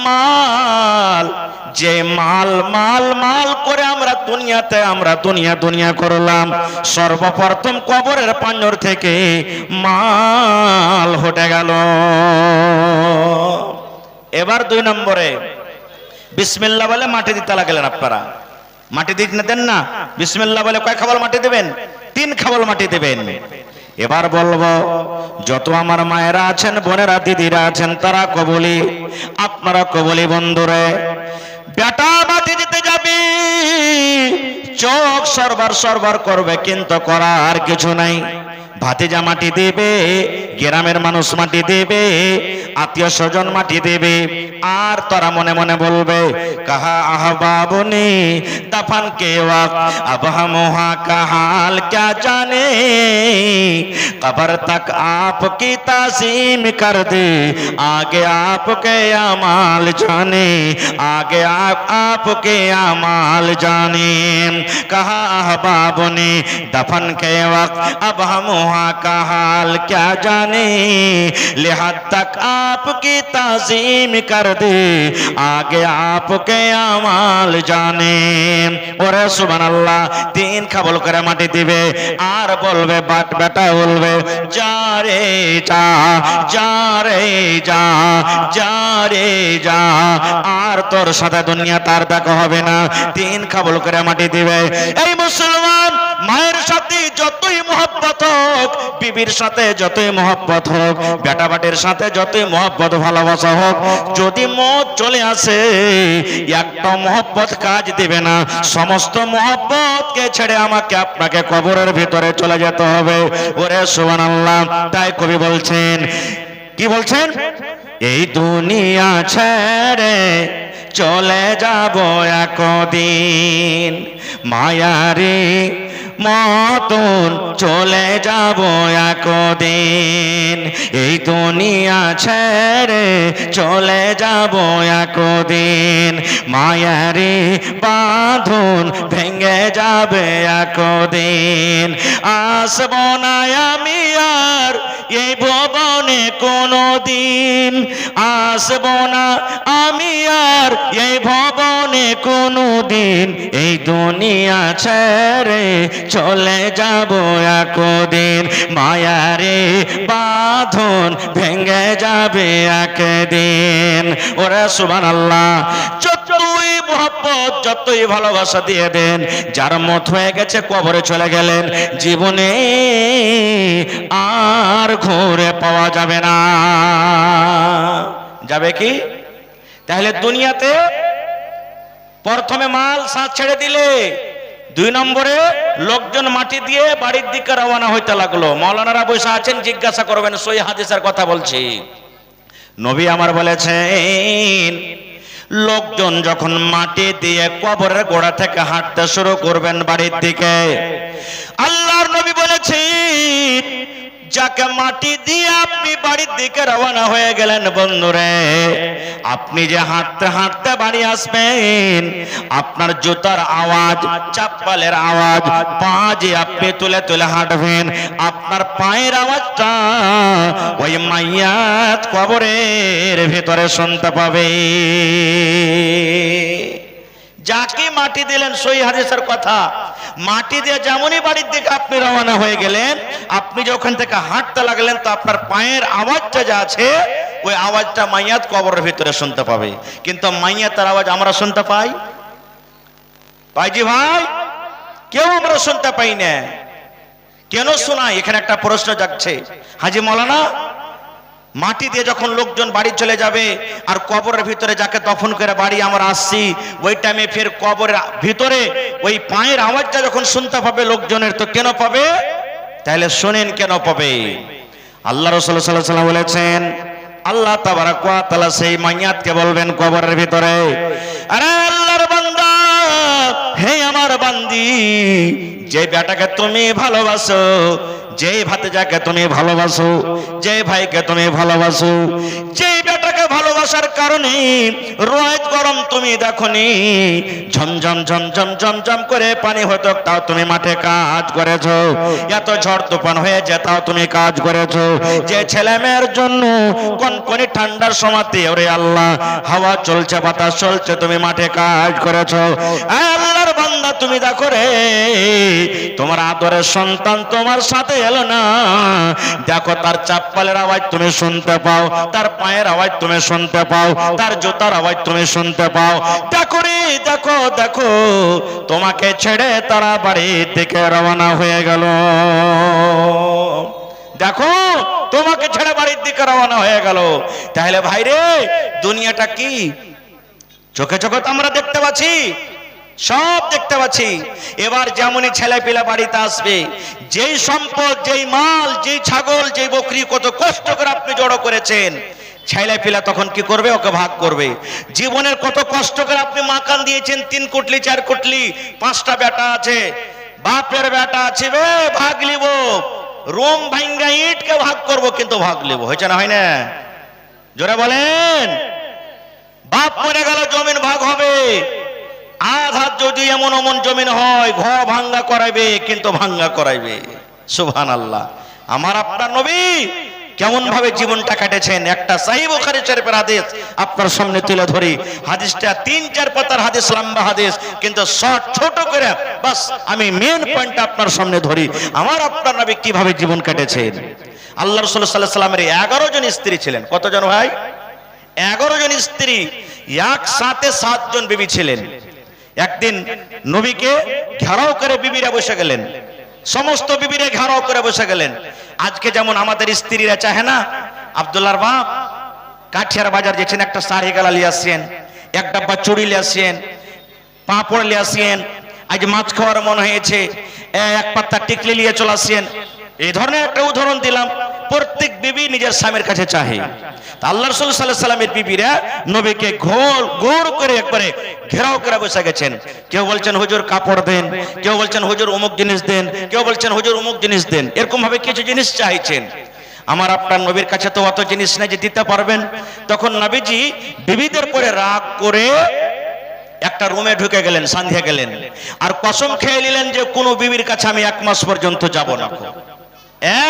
মাল যে মাল মাল মাল করে আমরা দুনিয়া করলাম, সর্বপ্রথম কবরের পাঞ্জর থেকে মাল হটে গেল। এবার 2 নম্বরে বিসমিল্লাহ বলে মাটি দিতে লাগলেন আপনারা। মাটি দিতে দেন না? বিসমিল্লাহ বলে কয় খাবল মাটি দেবেন? 3 খাবল মাটি দেবেন। এবার বলবো, যত আমার মায়েরা আছেন, বোনেরা, দিদিরা আছেন, তারা কবুলি, আপনারা কবুলি। বন্ধুরে, বেটা মাটি দিতে যাবি, চোখ সরবার করবে, কিন্তু করার কিছু নাই। ভাতিজা মাটি দেবে, গ্রামের মানুষ মাটি দেবে, আত্মীয় স্বজন মাটি দেবে, আর তোরা মনে মনে বলবে, কাহা আহবাবনে দফন के वक्त अब हम वहाँ का हाल क्या जाने, कब्र तक आपकी ताज़ीम कर दे, आगे आपके अमाल जाने, आगे आपके अमाल जाने। कहा अहबाबने दफन के वक्त अब हम वहाँ का हाल क्या जाने, लिहाज तक आपकी ताज़ीम कर दे, आगे आपके अमाल जाने। ওরে সুবহানাল্লাহ, 3 খাবল করে মাটি দিবে আর বলবে, বাট বেটা বলবে, যা রে যা, যা রে যা, যা রে যা, আর তোর সাথে দুনিয়া তার দেখা হবে না। 3 খাবল করে মাটি দিবে। এই মুসলমান, মায়ের সাথে যতই মহব্বত হোক, বিবির সাথে যতই মহব্বত হোক, বেটা বাটির সাথে যতই মহব্বত ভালোবাসা হোক, যদি মত চলে আসে, একটা মহব্বত কাজ দিবে না। সমস্ত মহব্বতকে ছেড়ে আমাকে আপনাকে কবরের ভিতরে চলে যেতে হবে। ওরে সুবহানাল্লাহ, তাই কবি বলছেন, কি বলছেন? এই দুনিয়া ছেড়ে চলে যাব একদিন, মায়ারে মতন চলে যাব একদিন, এই দুনিয়া ছেড়ে চলে যাব একদিন, মায়ারে বাঁধন ভেঙে যাবে একদিন। আসব না আমি আর এই ভবনে কোনদিন, আসব না আমি আর এই ভবনে কোনদিন, এই দুনিয়া ছেড়ে চলে যাব একদিন, মায়ারে বাঁধন ভেঙে যাবে একদিন। ওরে সুবহানাল্লাহ, যতই মহব্বত, যতই ভালোবাসা দিয়ে দেন, যার মত হয়ে গেছে, কবরে চলে গেলেন, জীবনে আর ঘুরে পাওয়া যাবে না। যাবে কি? তাহলে দুনিয়াতে প্রথমে মাল সাথ ছেড়ে দিলে, 2 নম্বরে লোকজন মাটি দিয়ে বাড়ির দিকে রওনা হইতে লাগলো। মাওলানারা বসে আছেন, জিজ্ঞাসা করবেন, সই হাদিসের কথা বলছি। নবী আমার বলেছেন, লোকজন যখন মাটি দিয়ে কবরের গোড়া থেকে হাঁটতে শুরু করবেন বাড়ির দিকে, আল্লাহর নবী বলেছেন, যাকে মাটি দিয়ে আপনি বাড়ির দিকে রওনা হয়ে গেলেন, বন্ধুরে, আপনি যে হাঁটতে হাঁটতে বাড়ি আসবেন, আপনার জুতার আওয়াজ, চপ্পলের আওয়াজ, পা যে আপনি তুলে তুলে হাঁটবেন, আপনার পায়ের আওয়াজটা ওই মাইয়াত কবরের ভিতরে শুনতে পাবে। মাটি দিলেন, সহিহ হাদিসের কথা। মাটি দিয়ে যেমনই বাড়ির দিকে আপনি রওনা হয়ে গেলেন, আপনি যে ওখান থেকে হাঁটতে লাগলেন, তো আপনার পায়ের আওয়াজটা যা আছে, ওই আওয়াজটা মাইয়াত কবরের ভিতরে শুনতে পাবে। কিন্তু মাইয়াতের আওয়াজ আমরা শুনতে পাই? পাইজি ভাই? কেউ আমরা শুনতে পাই না। কেন শোনাই? এখানে একটা প্রশ্ন জাগছে। হাজি মৌলানা, মাটি দিয়ে যখন লোকজন বাড়ি চলে যাবে আর কবরের ভিতরে যাকে দফন করে বাড়ি আমরা আসছি, ওই টাইমে ফের কবরের ভিতরে ওই পায়ের আওয়াজটা যখন শুনতে পাবে লোকজনের, তো কেন পাবে? তাহলে শোনেন কেন পাবে। আল্লাহ রাসূল সাল্লাল্লাহু আলাইহি ওয়াসাল্লাম বলেছেন, আল্লাহ তাবারাক ওয়া তাআলা সেই মাইয়াতকে বলবেন কবরের ভিতরে, আরে আল্লাহর বান্দা, হে আমার বান্দি, যে বেটাকে তুমি ভালোবাসো, যে ভাতিজাকে তুমি ভালোবাসো, যে ভাইকে তুমি ভালোবাসো, যে বেটাকে ভালোবাসার কারণে রোজ গরম তুমি দেখনি, ঝমঝম ঝমঝম ঝমঝম করে পানি হতো, তাও তুমি মাঠে কাজ করেছো, এত ঝড় তুফান হয়েছে তাও তুমি কাজ করেছো, যে ছেলে মেয়ের জন্য কনকনে ঠান্ডার সময়তে ওরে আল্লাহ হাওয়া চলছে, বাতাস চলছে, তুমি মাঠে কাজ করেছো। আল্লাহর বান্দা, তুমি দেখো রে, তোমার আদরের সন্তান তোমার সাথে এলো না, দেখো তার চাপ্পালের আওয়াজ তুমি শুনতে পাও, তার পায়ের আওয়াজ তুমি শুনতে পাও, তার জুতার আওয়াজ তুমি শুনতে পাও। দেখো রে, দেখো দেখো, তোমাকে ছেড়ে তারা বাড়ির দিকে রওনা হয়ে গেল। দেখো, তোমাকে ছেড়ে বাড়ির দিকে রওনা হয়ে গেল। তাহলে ভাই রে, দুনিয়াটা কি চোখে চোখে তো আমরা দেখতে পাচ্ছি, সব দেখতে পাচ্ছি। এবার যেমনই ছেলে পিলা বাড়িতে আসবে, যেই সম্পদ, যেই মাল, যেই ছাগল, যেই বকরি কত কষ্ট করে আপনি জড়ো করেছেন, ছেলে পিলা তখন কি করবে? ওকে ভাগ করবে। জীবনের কত কষ্ট করে আপনি মাকান দিয়েছেন, 3 কুটলি 4 কুটলি, 5টা বেটা আছে, বাপের বেটা আছে, ভাগ লিব, রুম ভাঙ্গা ইটকে ভাগ করব, কিন্তু ভাগ লিব। হয়েছে না? হয় না? জোরে বলেন। বাপ মরে গেল, জমিন ভাগ হবে। আধার যদি এমন এমন জমিন হয়, ঘর ভাঙ্গা করাইবে, কিন্তু ভাঙ্গা করাইবে। সুবহানাল্লাহ। আমার আপনার নবী কেমন ভাবে জীবনটা কাটেছেন, একটা সহিহ বুখারী শরীফের হাদিস আপনার সামনে তুলে ধরি। হাদিসটা 3-4 পাতার হাদিস, লম্বা হাদিস, কিন্তু শর্ট ছোট করে বাস আমি মেন পয়েন্টটা আপনার সামনে ধরি। আমার আপনার নবী কিভাবে জীবন কাটেছেন। আল্লাহ রাসূল সাল্লাল্লাহু আলাইহি ওয়াসাল্লামের 11 জন স্ত্রী ছিলেন। কতজন ভাই? 11 জন স্ত্রী, একসাথে 7 জন বিবি ছিলেন। একদিন নবীকে ঘেরাও করে বিবিরা বসে গেলেন, সমস্ত বিবিরা ঘেরাও করে বসে গেলেন। আজকে যেমন আমাদের স্ত্রীরা চাহে না, আব্দুল্লাহর বাপ কাঠিয়ার বাজার গেছেন, একটা শাড়ি গালা লিয়ে আসছেন, এক ডাব্বা চুড়ি লিয়ে আসছেন, পাঁপড় লিয়ে আসছেন, আজ মাছ খাওয়ার মন হয়েছে, এক পাত্তা টিকলি নিয়ে চলে আসছেন। এই ধরনের একটা উদাহরণ দিলাম। প্রত্যেক বিবি নিজের স্বামীর কাছে চাহে। আল্লাহ রাসূল সাল্লাল্লাহু আলাইহি ওয়াসাল্লামের বিবিরা নবীকে ঘোর করে একবারে ঘেরাও করে বসে গেছেন। কেউ বলছেন হুজুর কাপড় দেন, কেউ বলছেন হুজুর অমুক জিনিস দেন, কেউ বলছেন হুজুর অমুক জিনিস দেন, এরকম ভাবে কিছু জিনিস চাইছেন। আমার আপনার নবীর কাছে তো অত জিনিস নাই যে দিতে পারবেন। তখন নবীজি বিবিদের পরে রাগ করে একটা রুমে ঢুকে গেলেন, সন্ধ্যা গেলেন, আর কসম খেয়ে নিলেন যে কোনো বিবির কাছে আমি 1 মাস পর্যন্ত যাব না,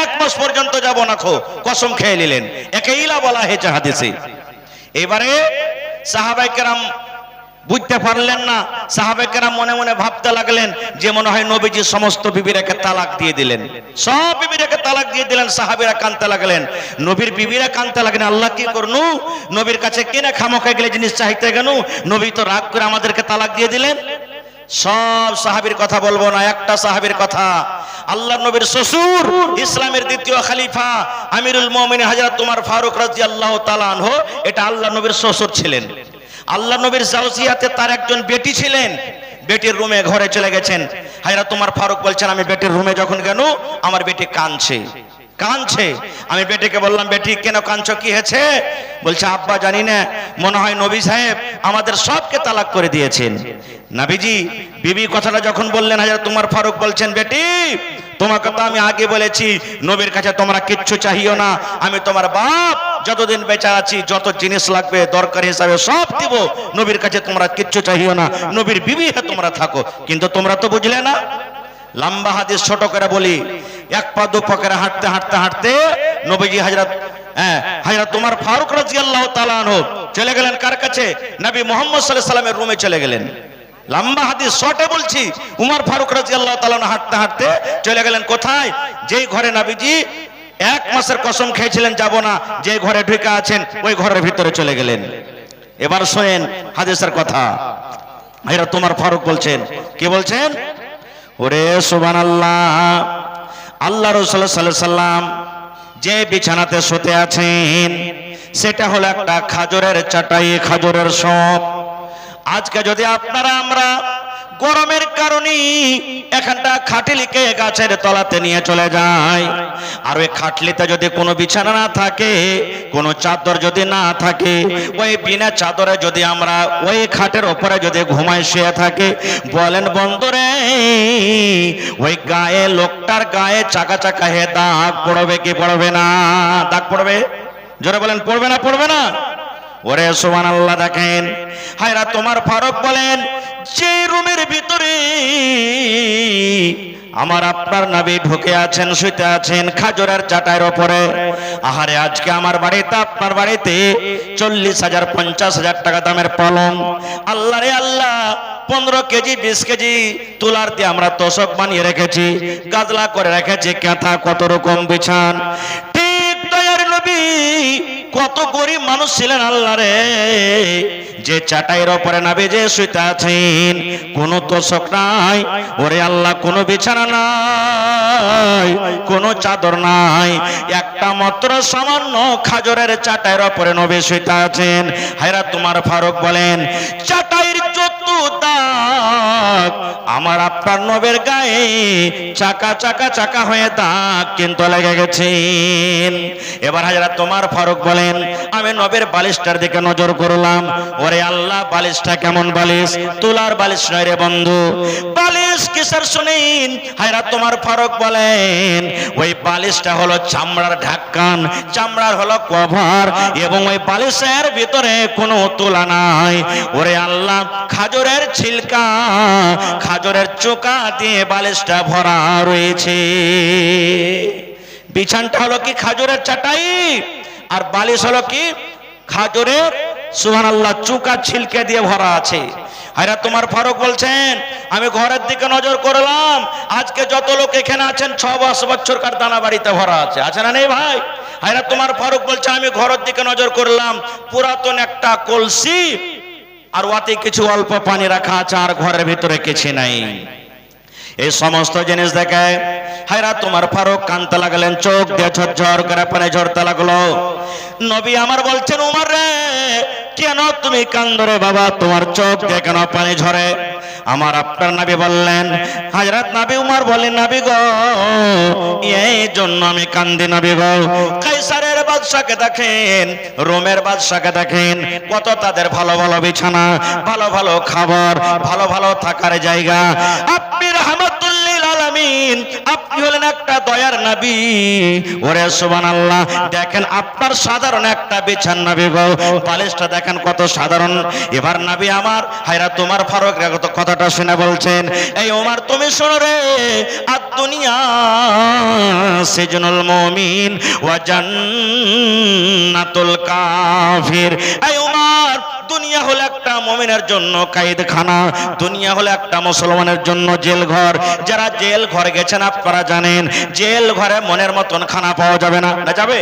1 মাস পর্যন্ত যাব না, কসম খেয়ে নিলেন। একে ইলা বলা হয়েছে হাদিসে। এবারে সাহাবায়ে কেরাম বুঝতে পারলেন না, সাহাবায়ে কেরাম মনে মনে ভাবতে লাগলেন যে মনে হয় নবীজি সমস্ত বিবিরাকে তালাক দিয়ে দিলেন, সব বিবিরাকে তালাক দিয়ে দিলেন। সাহাবীরা কাঁদতে লাগলেন, নবীর বিবিরা কাঁদতে লাগলেন, আল্লাহ কি করনু, নবীর কাছে কেনা খামোখা গেলে জিনিস চাইতে গেল, নবী তো রাগ করে আমাদেরকে তালাক দিয়ে দিলেন। সব সাহাবীর কথা বলবো না, একটা সাহাবীর কথা। আল্লাহর নবীর শ্বশুর, ইসলামের দ্বিতীয় খলিফা আমিরুল মুমিনিন হযরত ওমর ফারুক রাদিয়াল্লাহু তাআলা আনহু, এটা আল্লাহর নবীর শ্বশুর ছিলেন। আল্লাহ নবীর জাওজিয়াতে তার একজন বেটি ছিলেন। বেটির রুমে ঘরে চলে গেছেন। হযরত ওমর ফারুক বলছেন, আমি বেটির রুমে যখন গেল, আমার বেটি কাঁদছে। আমি বেটিকে বললাম, বেটি কেন কাঁদছো, কি হয়েছে? বলছে, আব্বা জানি না, মনে হয় নবী সাহেব আমাদের সবকে তালাক করে দিয়েছেন। নবীজি বিবি কথাটা যখন বললেন, হযরত ওমর ফারুক বলছেন, বেটি তোমাকে তো আমি আগে বলেছি নবীর কাছে তোমরা কিচ্ছু চাহিও না, আমি তোমার বাপ যতদিন বেঁচে আছি যত জিনিস লাগবে দরকার হিসাবে সব দিব, নবীর কাছে তোমরা কিচ্ছু চাহিও না, নবীর বিবি হয়ে তোমরা থাকো। কিন্তু তোমরা তো বুঝলে না। লম্বা হাদিস ছোট করে বলি, 1 পা 2 পা করে হাঁটতে হাঁটতে হাঁটতে নবীজি হযরত ওমর ফারুক রাদিয়াল্লাহু তাআলা আনহু চলে গেলেন কার কাছে? নবী মুহাম্মদ সাল্লাল্লাহু আলাইহি ওয়াসাল্লামের রুমে চলে গেলেন। লম্বা হাদিস, শর্টে বলছি। উমর ফারুক রাদিয়াল্লাহু তাআলা হাঁটতে হাঁটতে চলে গেলেন কোথায়? যেই ঘরে নবীজি 1 মাসের কসম খেয়েছিলেন যাব না, যে ঘরে ঢুকে আছেন ওই ঘরের ভিতরে চলে গেলেন। এবার শোনেন হাদিসের কথা। এরা তোমার ফারুক বলছেন, কি বলছেন? ওরে সুবহানাল্লাহ, আল্লাহ রাসূল সাল্লাল্লাহু আলাইহি সাল্লাম যে বিছানাতে শুতে আছেন সেটা হলো একটা খাজরের চাটাই, খাজরের শপ। আজকে যদি আপনারা আমরা গরমের কারণে এখানটা খাটলিকে গাছের তলাতে নিয়ে চলে যায়, আর ওই খাটলিতে যদি কোনো বিছানা না থাকে, কোনো চাদর যদি না থাকে, ওই বিনা চাদরে যদি আমরা ওই খাটের ওপরে যদি ঘুমায় শুয়ে থাকে, বলেন বন্ধুরে ওই গায়ে, লোকটার গায়ে চাকা চাকা হে দাগ পড়বে কি পড়বে না? দাগ পড়বে, জোরে বলেন পড়বে না পড়বে না? ওরে সুবহানাল্লাহ। দেখেন হায়রা তোমার ফারুক বলেন, যে রুমের ভিতরে আমার আপনার নবী ঢুকে আছেন, শুতে আছেন খাজরের চাটাইয়ের উপরে, আহারে আজকে আমার বাড়িতে আপনার বাড়িতে 40,000 50,000 টাকা দামের পলং, আল্লাহ রে আল্লাহ 15 কেজি 20 কেজি তুলার দিয়ে আমরা তোষক বানিয়ে রেখেছি, গাজলা করে রেখেছি, কাঁথা কত রকম বিছান। ঠিক দয়ার নবী কত গরিব মানুষ ছিলেন আল্লাহ রে, যে চাটাইয়ের উপরে নবী যে শুতে আছেন কোনো তোষক নাই, ওরে আল্লাহ কোনো বিছানা নাই, কোনো চাদর নাই, একটা মাত্র সামান্য খাজরের চাটাইয়ের উপরে নবী শুতে আছেন। হায়রা তোমার ফারুক বলেন, চাটাইয়ের যত দাগ আমার আপনার নবীর গায়ে চাকা চাকা চাকা হয়ে দাগ কিন্তু লেগে গেছেন। এবার হাজরা তোমার ফারুক বলেন, আমি নবীর বালিশটার দিকে নজর করলাম, ওরে আল্লাহ বালিশটা কেমন বালিশ, তুলার বালিশ নয় রে বন্ধু। বালিশ কিসের শুনেন? হায়রা তোমার ফারুক বলেন, ওই বালিশটা হলো চামড়ার ঢাকন, চামড়ার হলো কভার, এবং ওই বালিশের ভিতরে কোনো তুলা নাই। ওরে আল্লাহ খাজরের ছিলকা, খাজরের চোকা দিয়ে বালিশটা ভরা রয়েছে। বিছানটা হলো কি খাজরের চাটাই, আর বালিশ হলো কি খাজরের সুবহানাল্লাহ চুকা ছিলকে দিয়ে ভরা আছে। হায়রা তোমার ফারুক বলছেন, আমি ঘরের দিকে নজর করলাম, আজকে যত লোক এখানে আছেন 6 বছরকার দানা বাড়িতে ভরা আছে, আছে না নেই ভাই? হায়রা তোমার ফারুক বলছে, আমি ঘরের দিকে নজর করলাম, পুরাতন একটা কলসি আর ওতে কিছু অল্প পানি রাখা আছে, আর ঘরের ভিতরে কিছু নাই। এই সমস্ত জিনিস দেখে হায়রা তোমার ফারুক কাঁদতে লাগলেন, চোখ দিয়ে ঝরঝর করে পানি ঝরতে লাগলো। নবী আমার বলছেন, উমর রে কেন তুমি কান্দো রে বাবা, তোমার চোখ দিয়ে কেন পানি ঝরে? আমার আপনার নবী বললেন, হযরত নবী উমর বলেন, নবী গো এই জন্য আমি কান্দি নবী গো, কাইসারের বাদশাকে দেখেন, রোমের বাদশাকে দেখেন, কত তাদের ভালো ভালো বিছানা, ভালো ভালো খাবার, ভালো ভালো থাকার জায়গা। আপনি রাহমাতুল লিল আলামিন, আপনি হলেন একটা দয়ার নবী। ওরে সুবহানাল্লাহ, দেখেন আপনার সাধারণ একটা বিছানা নবী গো, বালিশটা দেখেন কত সাধারণ। এবার নবী আমার হায়রা তোমার ফারুক কথাটা শুনে বলছেন, এই ওমর তুমি শোনো রে, আর দুনিয়া সিজনুল মুমিন ওয়া জান্নাতুল কাফির। এই ওমর দুনিয়া হলো একটা মুমিনের জন্য কায়েদখানা, দুনিয়া হলো একটা মুসলমানের জন্য জেল ঘর। যারা জেল ঘর গেছেন আপনারা জানেন, জেল ঘরে মনের মতন খানা পাওয়া যাবে না, না যাবে?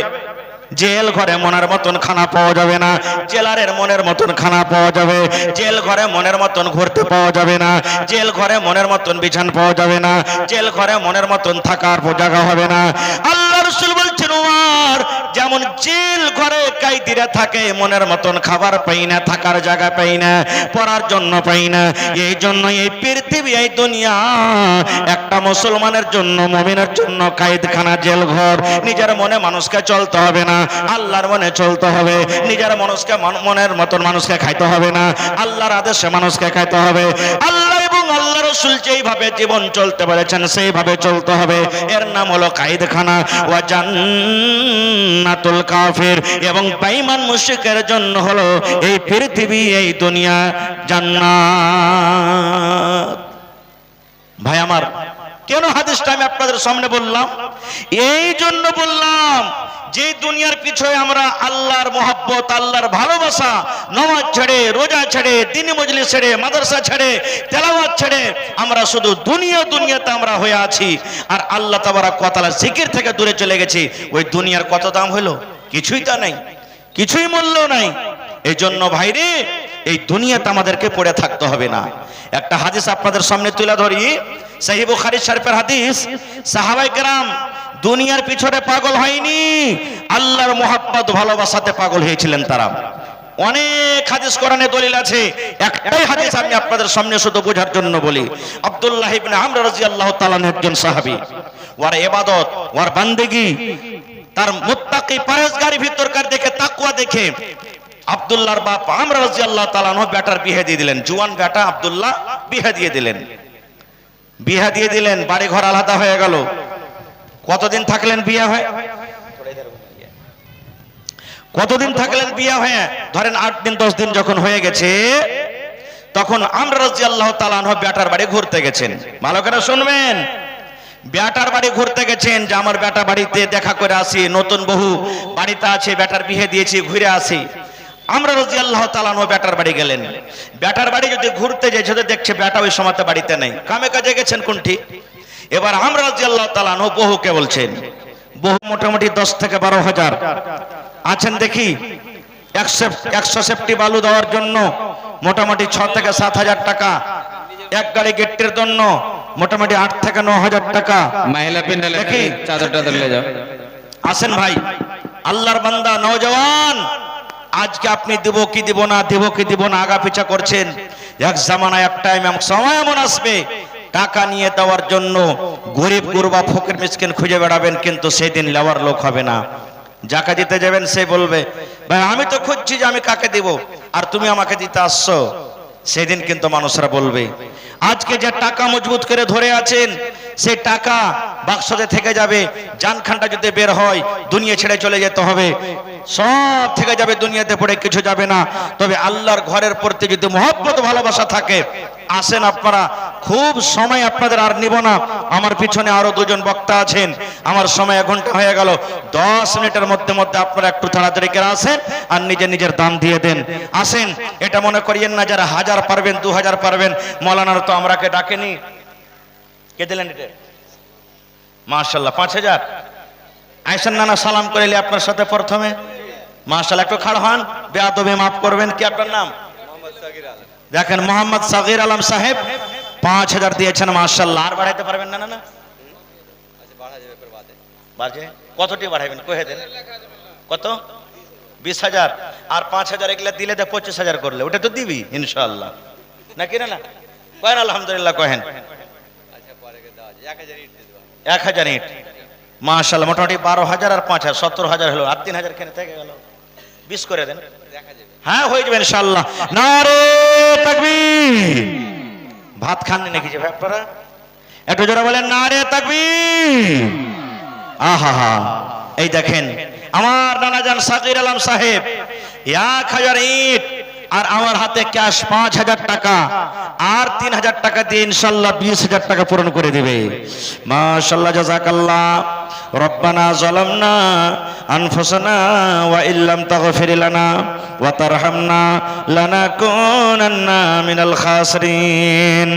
জেল ঘরে মনের মতন খানা পাওয়া যাবে না, জেলারের মনের মতন খানা পাওয়া যাবে, জেল ঘরে মনের মতন ঘুরতে পাওয়া যাবে না, জেল ঘরে মনের মতন বিছান পাওয়া যাবে না, জেল ঘরে মনের মতন থাকার জায়গা হবে না। আল্লাহ রাসূল বলছেন, উমর যেমন জেল ঘরে কায়দিরা থাকে, মনের মতন খাবার পাই না, থাকার জায়গা পাই না, পড়ার জন্য পাই না, এই জন্য এই পৃথিবী, এই দুনিয়া একটা মুসলমানের জন্য, মুমিনের জন্য কায়েদখানা, জেল ঘর। নিজের মনে মানুষকে চলতে হবে না, আল্লাহর মনে চলতে হবে। নিজের মানুষকে মনের মতন মানুষকে খাইতে হবে না, আল্লাহর আদেশে মানুষকে খাইতে হবে। আল্লাহ এবং আল্লাহ রাসূল যেইভাবে জীবন চলতে বলেছেন সেইভাবে চলতে হবে। এর নাম হলো কায়েদখানা। ওয়া জান্নাতুল কাফির, এবং বেঈমান মুশরিকের জন্য হলো এই পৃথিবী, এই দুনিয়া জান্নাত। ভাই আমার, কেন হাদিসটা আমি আপনাদের সামনে বললাম? এই জন্য বললাম যে দুনিয়ার পিছনে আমরা আল্লাহর মহব্বত, আল্লাহর ভালোবাসা, নামাজ ছেড়ে, রোজা ছেড়ে, দ্বীনি মজলিস ছেড়ে, মাদ্রাসা ছেড়ে, তেলাওয়াত ছেড়ে আমরা শুধু দুনিয়াতে আমরা হয়ে আছি, আর আল্লাহ তাবারক ওয়া তাআলা জিকির থেকে দূরে চলে গেছি, ওই দুনিয়ার কত দাম হলো? কিছুই তা নাই, কিছুই মূল্য নাই। এই জন্য ভাইরে, এই দুনিয়াতে আমাদেরকে পড়ে থাকতে হবে না। একটা হাদিস আপনাদের সামনে তুলে ধরি, সহিহ বুখারী শরীফের হাদিস। সাহাবায়ে কেরাম দুনিয়ার পিছনে পাগল হয়নি, আল্লাহর মহব্বত ভালোবাসাতে পাগল হয়েছিলেন তারা। অনেক হাদিস কোরআনে দলিল আছে, একটাই হাদিস আমি আপনাদের সামনে শুধু বোঝার জন্য বলি। আব্দুল্লাহ ইবনে আমর রাদিয়াল্লাহু তাআলা একজন সাহাবী, ওয়ার ইবাদত, ওয়ার বান্দেগী, তার মুত্তাকি পরহেজগারি ভিতরকার দেখে, তাকওয়া দেখে আব্দুল্লাহর বাপ আমর রাদিয়াল্লাহু তাআলা আনহু বেটার বিয়ে দিয়ে দিলেন। জওয়ান বেটা আব্দুল্লাহ বিয়ে দিয়ে দিলেন, বাড়ি ঘর আলাদা হয়ে গেল। কতদিন থাকলেন বিয়ে হয়ে? কতদিন থাকলেন বিয়ে হয়ে? ধরেন 8 দিন 10 দিন যখন হয়ে গেছে, তখন আমর রাদিয়াল্লাহু তাআলা আনহু বেটার বাড়ি ঘুরতে গেছেন। ভালো করে শুনবেন, বেটার বাড়ি ঘুরতে গেছেন যে আমার বেটা বাড়িতে দেখা করে আসি, নতুন বহু বাড়িতে আছে, বেটার বিয়ে দিয়েছি, ঘুরে আসি। আমরা রাদিয়াল্লাহু তাআলা আনহু বেটার বাড়ি গেলেন। বেটার বাড়ি যদি ঘুরতে যায়, যদি দেখছে বেটা ওই সময়তে বাড়িতে নেই, কামে কাজে গেছেন কোনটি। এবার আমরা রাদিয়াল্লাহু তাআলা আনহু বহুকে বলছেন, বহু মোটামুটি 10 থেকে 12,000 আছেন দেখি, 100 সেফটি বালু দেওয়ার জন্য মোটামুটি 6 থেকে 7,000 টাকা, এক গাড়ি গেটের জন্য মোটামুটি 8 থেকে 9,000 টাকা।
মহিলা প্যান্ডেলে
দেখি
চাদর টাদর নিয়ে যাও।
আসেন ভাই, আল্লাহর বান্দা নওজওয়ান, আজকে আপনি দিব কি দিব না আগা পিছা করছেন। এক জামানায়, এক টাইম, সময় এমন আসবে টাকা নিয়ে দেওয়ার জন্য গরিব গুরবা ফকির মিসকিন খুঁজে বেড়াবেন, কিন্তু সেদিন লেওয়ার লোক হবে না। যাকে দিতে যাবেন সে বলবে, ভাই আমি তো খুঁজছি যে আমি কাকে দিব, আর তুমি আমাকে দিতে আসছো। সেদিন কিন্তু মানুষরা বলবে। আজকে যে টাকা মজবুত করে ধরে আছেন, সেই টাকা বাক্সতে থেকে যাবে, জানখানটা যদি বের হয় দুনিয়া ছেড়ে চলে যেতে হবে, সব থেকে যাবে, দুনিয়াতে পড়ে কিছু যাবে না। তবে আল্লাহর ঘরের প্রতি যদি মহব্বত ভালোবাসা থাকে, আসেন আপনারা, খুব সময় আপনাদের আর নিব না। আমার পিছনে আরো 2 জন বক্তা আছেন, আমার সময় 1 ঘন্টা হয়ে গেল। 10 মিনিটের মধ্যে আপনারা একটু তাড়াতাড়ি করে আসেন আর নিজের দাম দিয়ে দেন। আসেন, এটা মনে করিয়েন না যারা 1000 পারবেন, 2000 পারবেন, মৌলানার তো আমরাকে ডাকেনি। কে দিলেন এটা? মাশাআল্লাহ, 5000 আইসেন নানা, সালাম করিলে আপনার সাথে প্রথমে। মাশাআল্লাহ, একটু খাড় হন, বেয়াদবি মাফ করবেন। কি আপনার নাম? দেখেন, মোহাম্মদ সাগির আলম সাহেব 5000 দিয়েছেন। মাশাআল্লাহ, আর বাড়াইতে পারবেন না? না, বাড়ে কতটি বাড়াইবেন কহে দেন। কত? 20,000 আর 5,000 এগুলা দিলে তো 25,000 করলে, ওটা তো দিবি ইনশাআল্লাহ, নাকি না? কহেন আলহামদুলিল্লাহ, কহেন 1000 ইট। মাশাআল্লাহ, মোটামুটি 12,000 আর 5,000 17,000 হলো, আর 3,000 কেন থেকে গেল? 20 করে দেন। হ্যাঁ, হয়ে যাবে ইনশাআল্লাহ। নারে তাকবীর। ভাত খাননি নাকি যে ভাই আপনারা? একটু জোরে বলেন নারে তাকবীর। আহা, এই দেখেন আমার নানাজান সাকির আলম সাহেব 1000 ইট, আর আমার হাতে ক্যাশ 5,000 টাকা, আর 3,000 টাকা দিয়ে ইনশাআল্লাহ 20,000 টাকা পূরণ করে দিবে। মাশাআল্লাহ, জাযাকাল্লাহ। রব্বানা যালামনা আনফুসানা ওয়া ইল্লাম তাগফির লানা ওয়া তারহামনা লানাকুনান্না মিনাল খাসিরিন।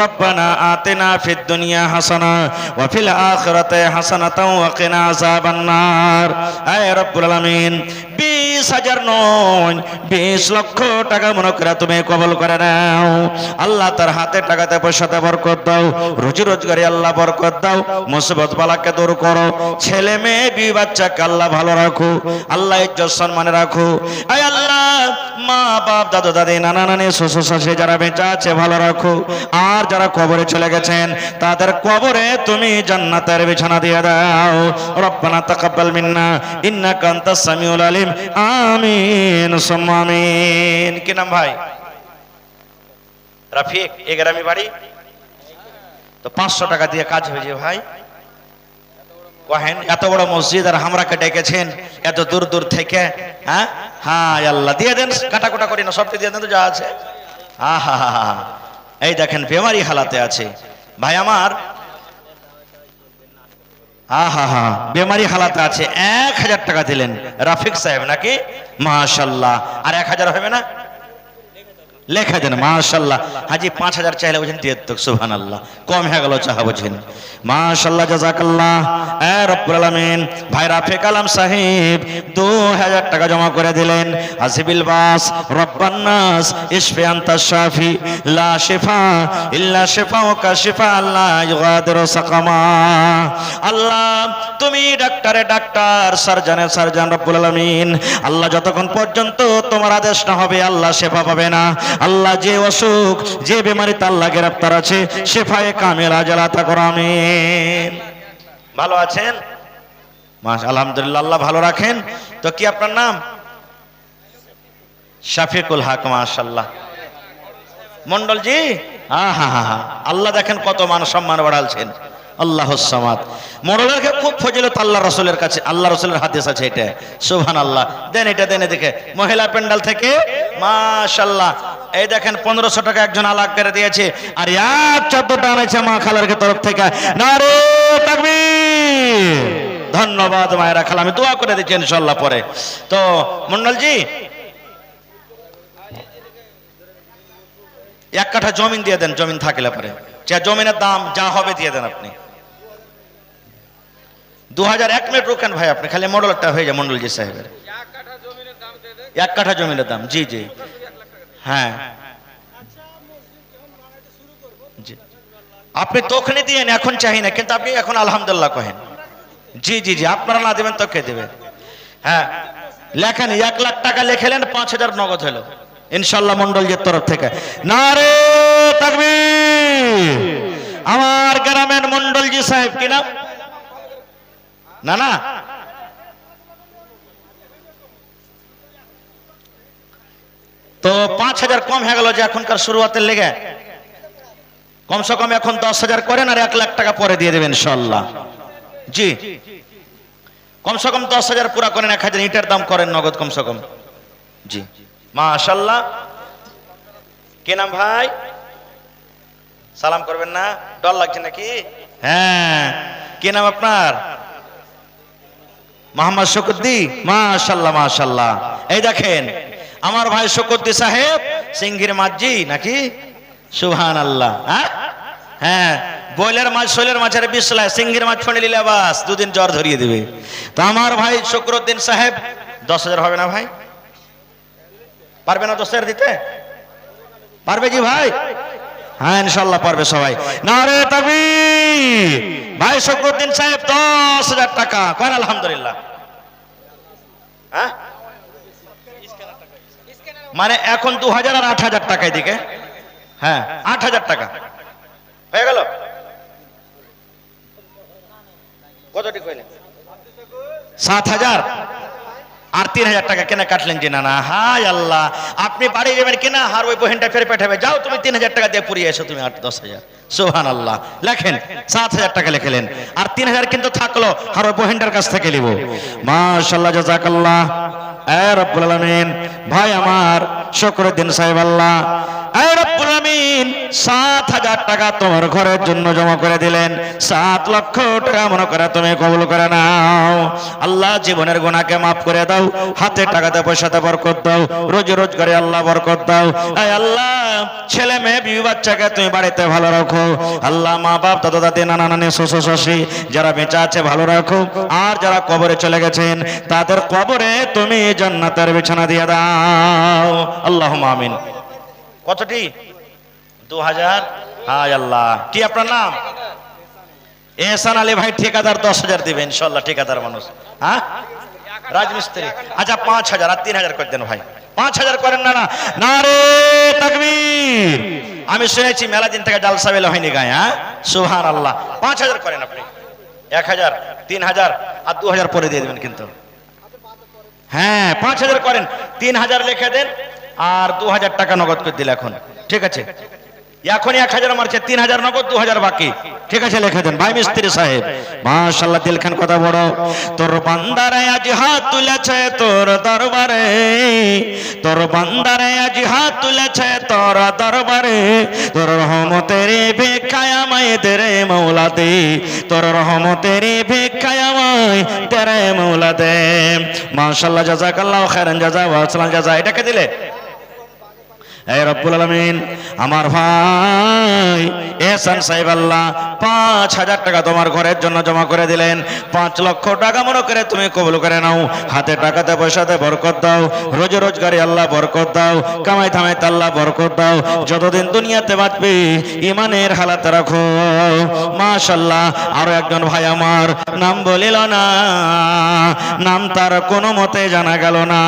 রব্বানা আতিনা ফিদ দুনিয়া হাসানা ওয়া ফিল আখিরাতি হাসানাতাও ওয়া কিনা আযাবান নার। আয় রব্বুল আলামিন, 20,000 নয়, 20 লক্ষ টাকা মনে করে তুমি কবুল করে নাও। আল্লাহ তার হাতে টাকাতে পয়সাতে বরকত দাও, রুজি রোজগারে আল্লাহ বরকত দাও, মুসিবত বালাকে দূর করো, ছেলে মেয়ে বিবি বাচ্চাকে আল্লাহ ভালো রাখো, আল্লাহ ইজ্জত সম্মানে রাখো। আয় আল্লাহ, মা বাপ দাদু দাদি নানা নানি শ্বশুর শাশুড়ি যারা বেঁচে আছে ভালো রাখো, আর যারা কবরে চলে গেছেন তাদের কবরে তুমি জান্নাতের বিছানা দিয়ে দাও। রব্বানা তাকাব্বাল মিন্না ইন্নাকা আনতাস সামিউল আলিম। আমিন সুম্মা আমিন। কি নাম ভাই? রাফিক। এ গ্রামে বাড়ি? তো 500 টাকা দিয়ে কাজ হয়ে যায় ভাই। কহেন, এত বড় মসজিদ আর আমরাকে ডেকেছেন এত দূর দূর থেকে। হ্যাঁ হ্যাঁ, আল্লাহ দিয়ে দেন, কাটাকুটা করি না, সবটি দিয়ে দেন তো যা আছে। আহা, এই দেখেন বেমারি হালাতে আছে ভাই আমার। আহা হা, বেমারি হালাতে আছে, 1000 টাকা দিলেন রাফিক সাহেব নাকি, মাশাল্লাহ। আর 1000 হবে না, লেখা দেন মাশাল্লাহ। হাজি 5000 চাইলে বুঝেন 73, সুবহানাল্লাহ, কম হয়ে গেল চাহা বুঝেন, মাশাল্লাহ, জাযাকাল্লাহ। এ রব্বুল আলামিন, ভাই রাফিক আলম সাহেব 2000 টাকা জমা করে দিলেন। হাসিবিল বাস রব্বান নাস ইশফি আনতা শাফি লা শিফা ইল্লা শিফাউকা শিফা লা ইউগাদিরু সাকামা। আল্লাহ তুমি ডাক্তারে ডাক্তার, সার্জনে সার্জন, রব্বুল আলামিন আল্লাহ যতক্ষণ পর্যন্ত তোমার আদেশ না হবে আল্লাহ শেফা পাবে না। আল্লাহ যে অসুখ যে বেমারিতে আল্লাহ গ্রেফতার আছে শেফায়ে কামিল আজল আতা করো, আমিন। ভালো আছেন? মাশাআল্লাহ, আলহামদুলিল্লাহ, আল্লাহ ভালো রাখেন। তো কি আপনার নাম? শাফিকুল হক, মাশাআল্লাহ। মন্ডল জি, হা হা হা, আল্লাহ দেখেন কত মান সম্মান বাড়ালছেন, আল্লাহুস সামাদ। মন্ডলের খুব ফজিলত আল্লাহ রাসূলের কাছে, আল্লাহ রাসূলের হাদিস আছে এটা, সুবহানাল্লাহ। দেন এটা, দেন এদিকে, মহিলা প্যান্ডেল থেকে মাশাআল্লাহ। এই দেখেন 1500 টাকা একজন আলাগ করে দিয়েছে, আর 14 টাকা আছে মা খালার তরফ থেকে। নারে তাকবীর, ধন্যবাদ মায়েরা খালা, আমি দোয়া করে দিচ্ছি ইনশাআল্লাহ পরে। তো মন্ডল জি 1 কাঠা জমিন দিয়ে দেন, জমিন থাকলে পরে, যা জমিনের দাম যা হবে দিয়ে দেন আপনি। 2001 মিনিট রোকেন ভাই, আপনি খালি মডেলটা হয়ে যায় মন্ডলজি সাহেবের। 1 কাঠা জমিনের দাম, জি জি, হ্যাঁ জি। আপনি তখনই দিয়েন, এখন চাই না, কিন্তু আপনি এখন আলহামদুলিল্লাহ কহেন। জি জি জি, আপনারা না দেবেন তো কে দেবে? হ্যাঁ লেখেন, 1 লাখ টাকা লিখেলেন, 5000 নগদ হলো ইনশাআল্লাহ মন্ডলজির তরফ থেকে। নারে তাকবীর। আমার গ্রামের মন্ডলজি সাহেব কি নাম? না না, তো 5000 কম হয়ে গেল যে এখনকার শুরুয়াতের লেগে, কমসে কম এখন 10,000 করেন, আর 1 লাখ টাকা পরে দিয়ে দেবেন ইনশাআল্লাহ। জি, কমসে কম 10,000 পুরা করেন, 1000 ইটের দাম করেন নগদ কমসে কম। জি মাশাআল্লাহ। কি নাম ভাই? সালাম করবেন না, ডর লাগছে নাকি? হ্যাঁ, কি নাম আপনার? মোহাম্মদ শকুদ্দি, মাশাআল্লাহ মাশাআল্লাহ। এই দেখেন আমার ভাই শকুদ্দি সাহেব সিংহির মাঝি নাকি, সুবহানাল্লাহ। হ্যাঁ, বয়লের মাছ শৈলের মাছের বিশলাই, সিংহির মাছ ছড়ে নিলে বাস 2 দিন জ্বর ধরিয়ে দিবে। তো আমার ভাই শকরুদ্দিন সাহেব 10,000 হবে না ভাই? পারবে না 10,000 দিতে? পারবে কি ভাই? হ্যাঁ ইনশাআল্লাহ পারবে সবাই। নারে তাকবীর। ভাই শকরুদ্দিন সাহেব 10,000 টাকা করেন আলহামদুলিল্লাহ। হ্যাঁ মানে এখন 2000 আর 8000 টাকা এদিকে, হ্যাঁ 8000 টাকা হয়ে গেল। কতটি কইলেন? 7,000 আর 3,000 টাকা কেনা কাটলেন যে? না না, হাই আল্লাহ, আপনি বাড়ি যাবেন কিনা, আর ওই বহিনটা ফের পাঠাবে, যাও তুমি 3,000 টাকা দিয়ে পুরিয়ে এসো তুমি 8-10,000, সুবহানাল্লাহ। লেখেন 7,000 টাকা লিখলেন, আর 3,000 কিন্তু থাকলো, আর ওই বহিনটার কাছ থেকে নিব। মাশাআল্লাহ, জাযাকাল্লাহ। এ রব্বুল আলামিন, ভাই আমার শকরুদ্দিন সাহেব, আল্লাহ এ রব্বুল আলামিন 7,000 টাকা তোমার ঘরের জন্য জমা করে দিলেন। 7 লক্ষ টাকা মনে করে তুমি কবুল করে নাও। আল্লাহ জীবনের গুনাহকে মাফ করে দাও, হাতে টাকাতে পয়সাতে বরকত দাও, রোজি রোজগারে আল্লাহ বরকত দাও। এ আল্লাহ ছেলে মেয়ে বিবি বাচ্চাকে তুমি বাড়িতে ভালো রাখো। আল্লাহ মা বাপ দাদা দাদি নানা নানি শ্বশুর শাশুড়ি যারা বেঁচে আছে ভালো রাখো, আর যারা কবরে চলে গেছেন তাদের কবরে তুমি জান্নাতের বিছানা দিয়ে দাও, আল্লাহুম্মা আমিন। কতটি? 2000। হায় আল্লাহ, কি আপনার নাম? এহসান আলী ভাই, ঠিকাদার 10,000 দিবেন ইনশাআল্লাহ, ঠিকাদার মানুষ। হ্যাঁ রাজমিস্ত্রি, আচ্ছা 5,000 আর 3,000 করে দেন ভাই, 5,000 করেন না না। নারে তাকবীর। আমি শুনেছি মেলা দিন থেকে জালসা বেলা হয়নি গায়ে, হ্যাঁ সুবহানাল্লাহ। 5,000 করেন আপনি, 1,000 3,000 আর 2,000 পরে দিয়ে দেবেন কিন্তু। হ্যাঁ 5,000 করেন, 3,000 লিখে দেন, আর 2,000 টাকা নগদ করে দিলে এখন, ঠিক আছে? এখনই 1,000 মারছে, 3,000 নগদ, 2,000 বাকি, ঠিক আছে? লিখে দেন ভাই মিস্ত্রি সাহেব। মাশাআল্লাহ, দিল খান কথা বড়। তোর বান্দারে আজ হাত তুলেছে তোর দরবারে, তোর বান্দারে আজ হাত তুলেছে তোর দরবারে, তোর রহমতের ভিক্ষায় আমায় দে রে মাওলা হৌসলা দে, তোর রহমতের ভিক্ষায় আমায় তেরে মৌলা দে। মাশাআল্লাহ, জাযাকাল্লাহু খাইরান জাযা ওয়া সালাম জাযা। এটাকে দিলে হে রব্বুল আলামিন, আমার ভাই এহসান সাহেব আল্লাহ 5,000 টাকা তোমার ঘরের জন্য জমা করে দিলেন। 5 লক্ষ টাকা মনে করে তুমি কবুল করে নাও। হাতে টাকাতে পয়সাতে বরকত দাও, রোজে রোজগারে আল্লাহ বরকত দাও, কামাই থামাইতে আল্লাহ বরকত দাও। যতদিন দুনিয়াতে বাঁচবে ইমানের হালাতে রাখো। মাশাআল্লাহ, আরো একজন ভাই আমার নাম বলিল না, নাম তার কোনো মতে জানা গেল না,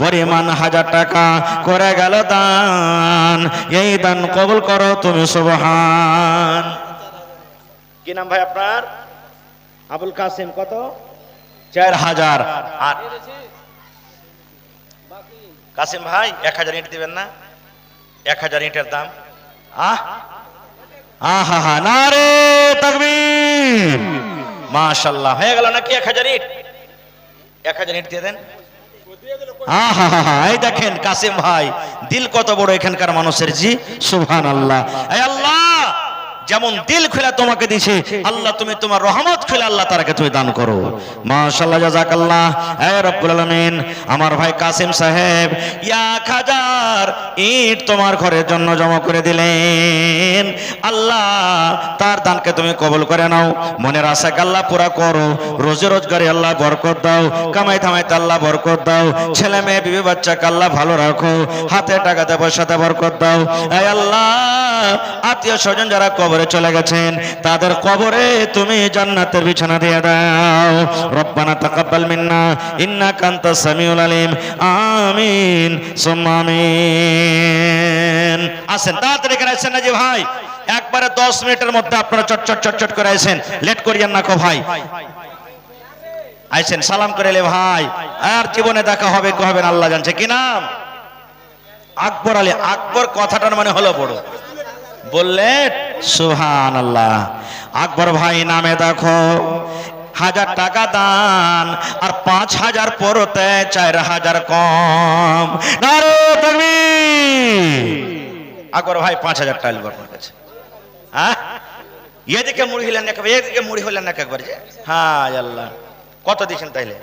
পরিমাণ 1000 টাকা করে গেল দান। এই দান কবুল করো তুমি, সুবহান। কি নাম ভাই আপনার? আবুল কাসিম। কত? 4000। আর কাসিম ভাই 1000 ইট দিবেন না? 1000 ইটের দাম। আহা, নারে তাকবীর। মাশাআল্লাহ, হয়ে গেল নাকি 1000 ইট? 1000 ইট দিয়ে দেন। এই দেখেন কাসিম ভাই, দিল কত বড় এখানকার মানুষের। জি সুবহানাল্লাহ। এই আল্লাহ যেমন দিল খুলে তোমাকে দিয়েছে, আল্লাহ তুমি তোমার রহমত খুলে আল্লাহ তারাকে তুমি দান করো। মাশাআল্লাহ, জাযাকাল্লাহ। হে রব্বুল আলামিন, আমার ভাই কাসিম সাহেব 1000 ইট তোমার ঘরের জন্য জমা করে দিলেন। আল্লাহ তার দানকে তুমি কবুল করে নাও, মনের আশাকে আল্লাহ পুরা করো, রোজে রোজগারে আল্লাহ বরকত দাও, কামাই থামাইতে আল্লাহ বরকত দাও, ছেলে মেয়ে বিবি বাচ্চাকে আল্লাহ ভালো রাখো, হাতে টাকাতে পয়সাতে বরকত দাও। হে আল্লাহ, আত্মীয় স্বজন যারা কবরে চলে গেছেন তাদের কবরে তুমি জান্নাতের বিছানা দিয়ে দাও। রব্বানা তাকাব্বাল মিন্না ইন্নাকা আনতাস সামিউল আলিম। আমিন সুম্মা আমিন। আসেন তাড়াতাড়ি করে আসেন না জি ভাই, একবারে 10 মিনিটের মধ্যে আপনারা চট করে আসেন, লেট করিয়েন না কো ভাই। আইসেন, সালাম করে এলে ভাই, আর জীবনে দেখা হবে কি হবে না আল্লাহ জানছে। কি নাম? আকবর আলী। আকবর কথাটার মানে হলো বড়, বললে সুবহানাল্লাহ। আকবর ভাই নামে দেখো 1000 টাকা দান, আর 5000 পরতে 4000 কম। নারে তাকবীর। আকবর ভাই 5000 টাকা লিব আপনার কাছে। হ্যাঁ, এদিকে মুড়ি হলেন না, এদিকে মুড়ি হলেন না একবার। যে হ্যাঁ আল্লাহ, কত দিয়েছেন তাইলে?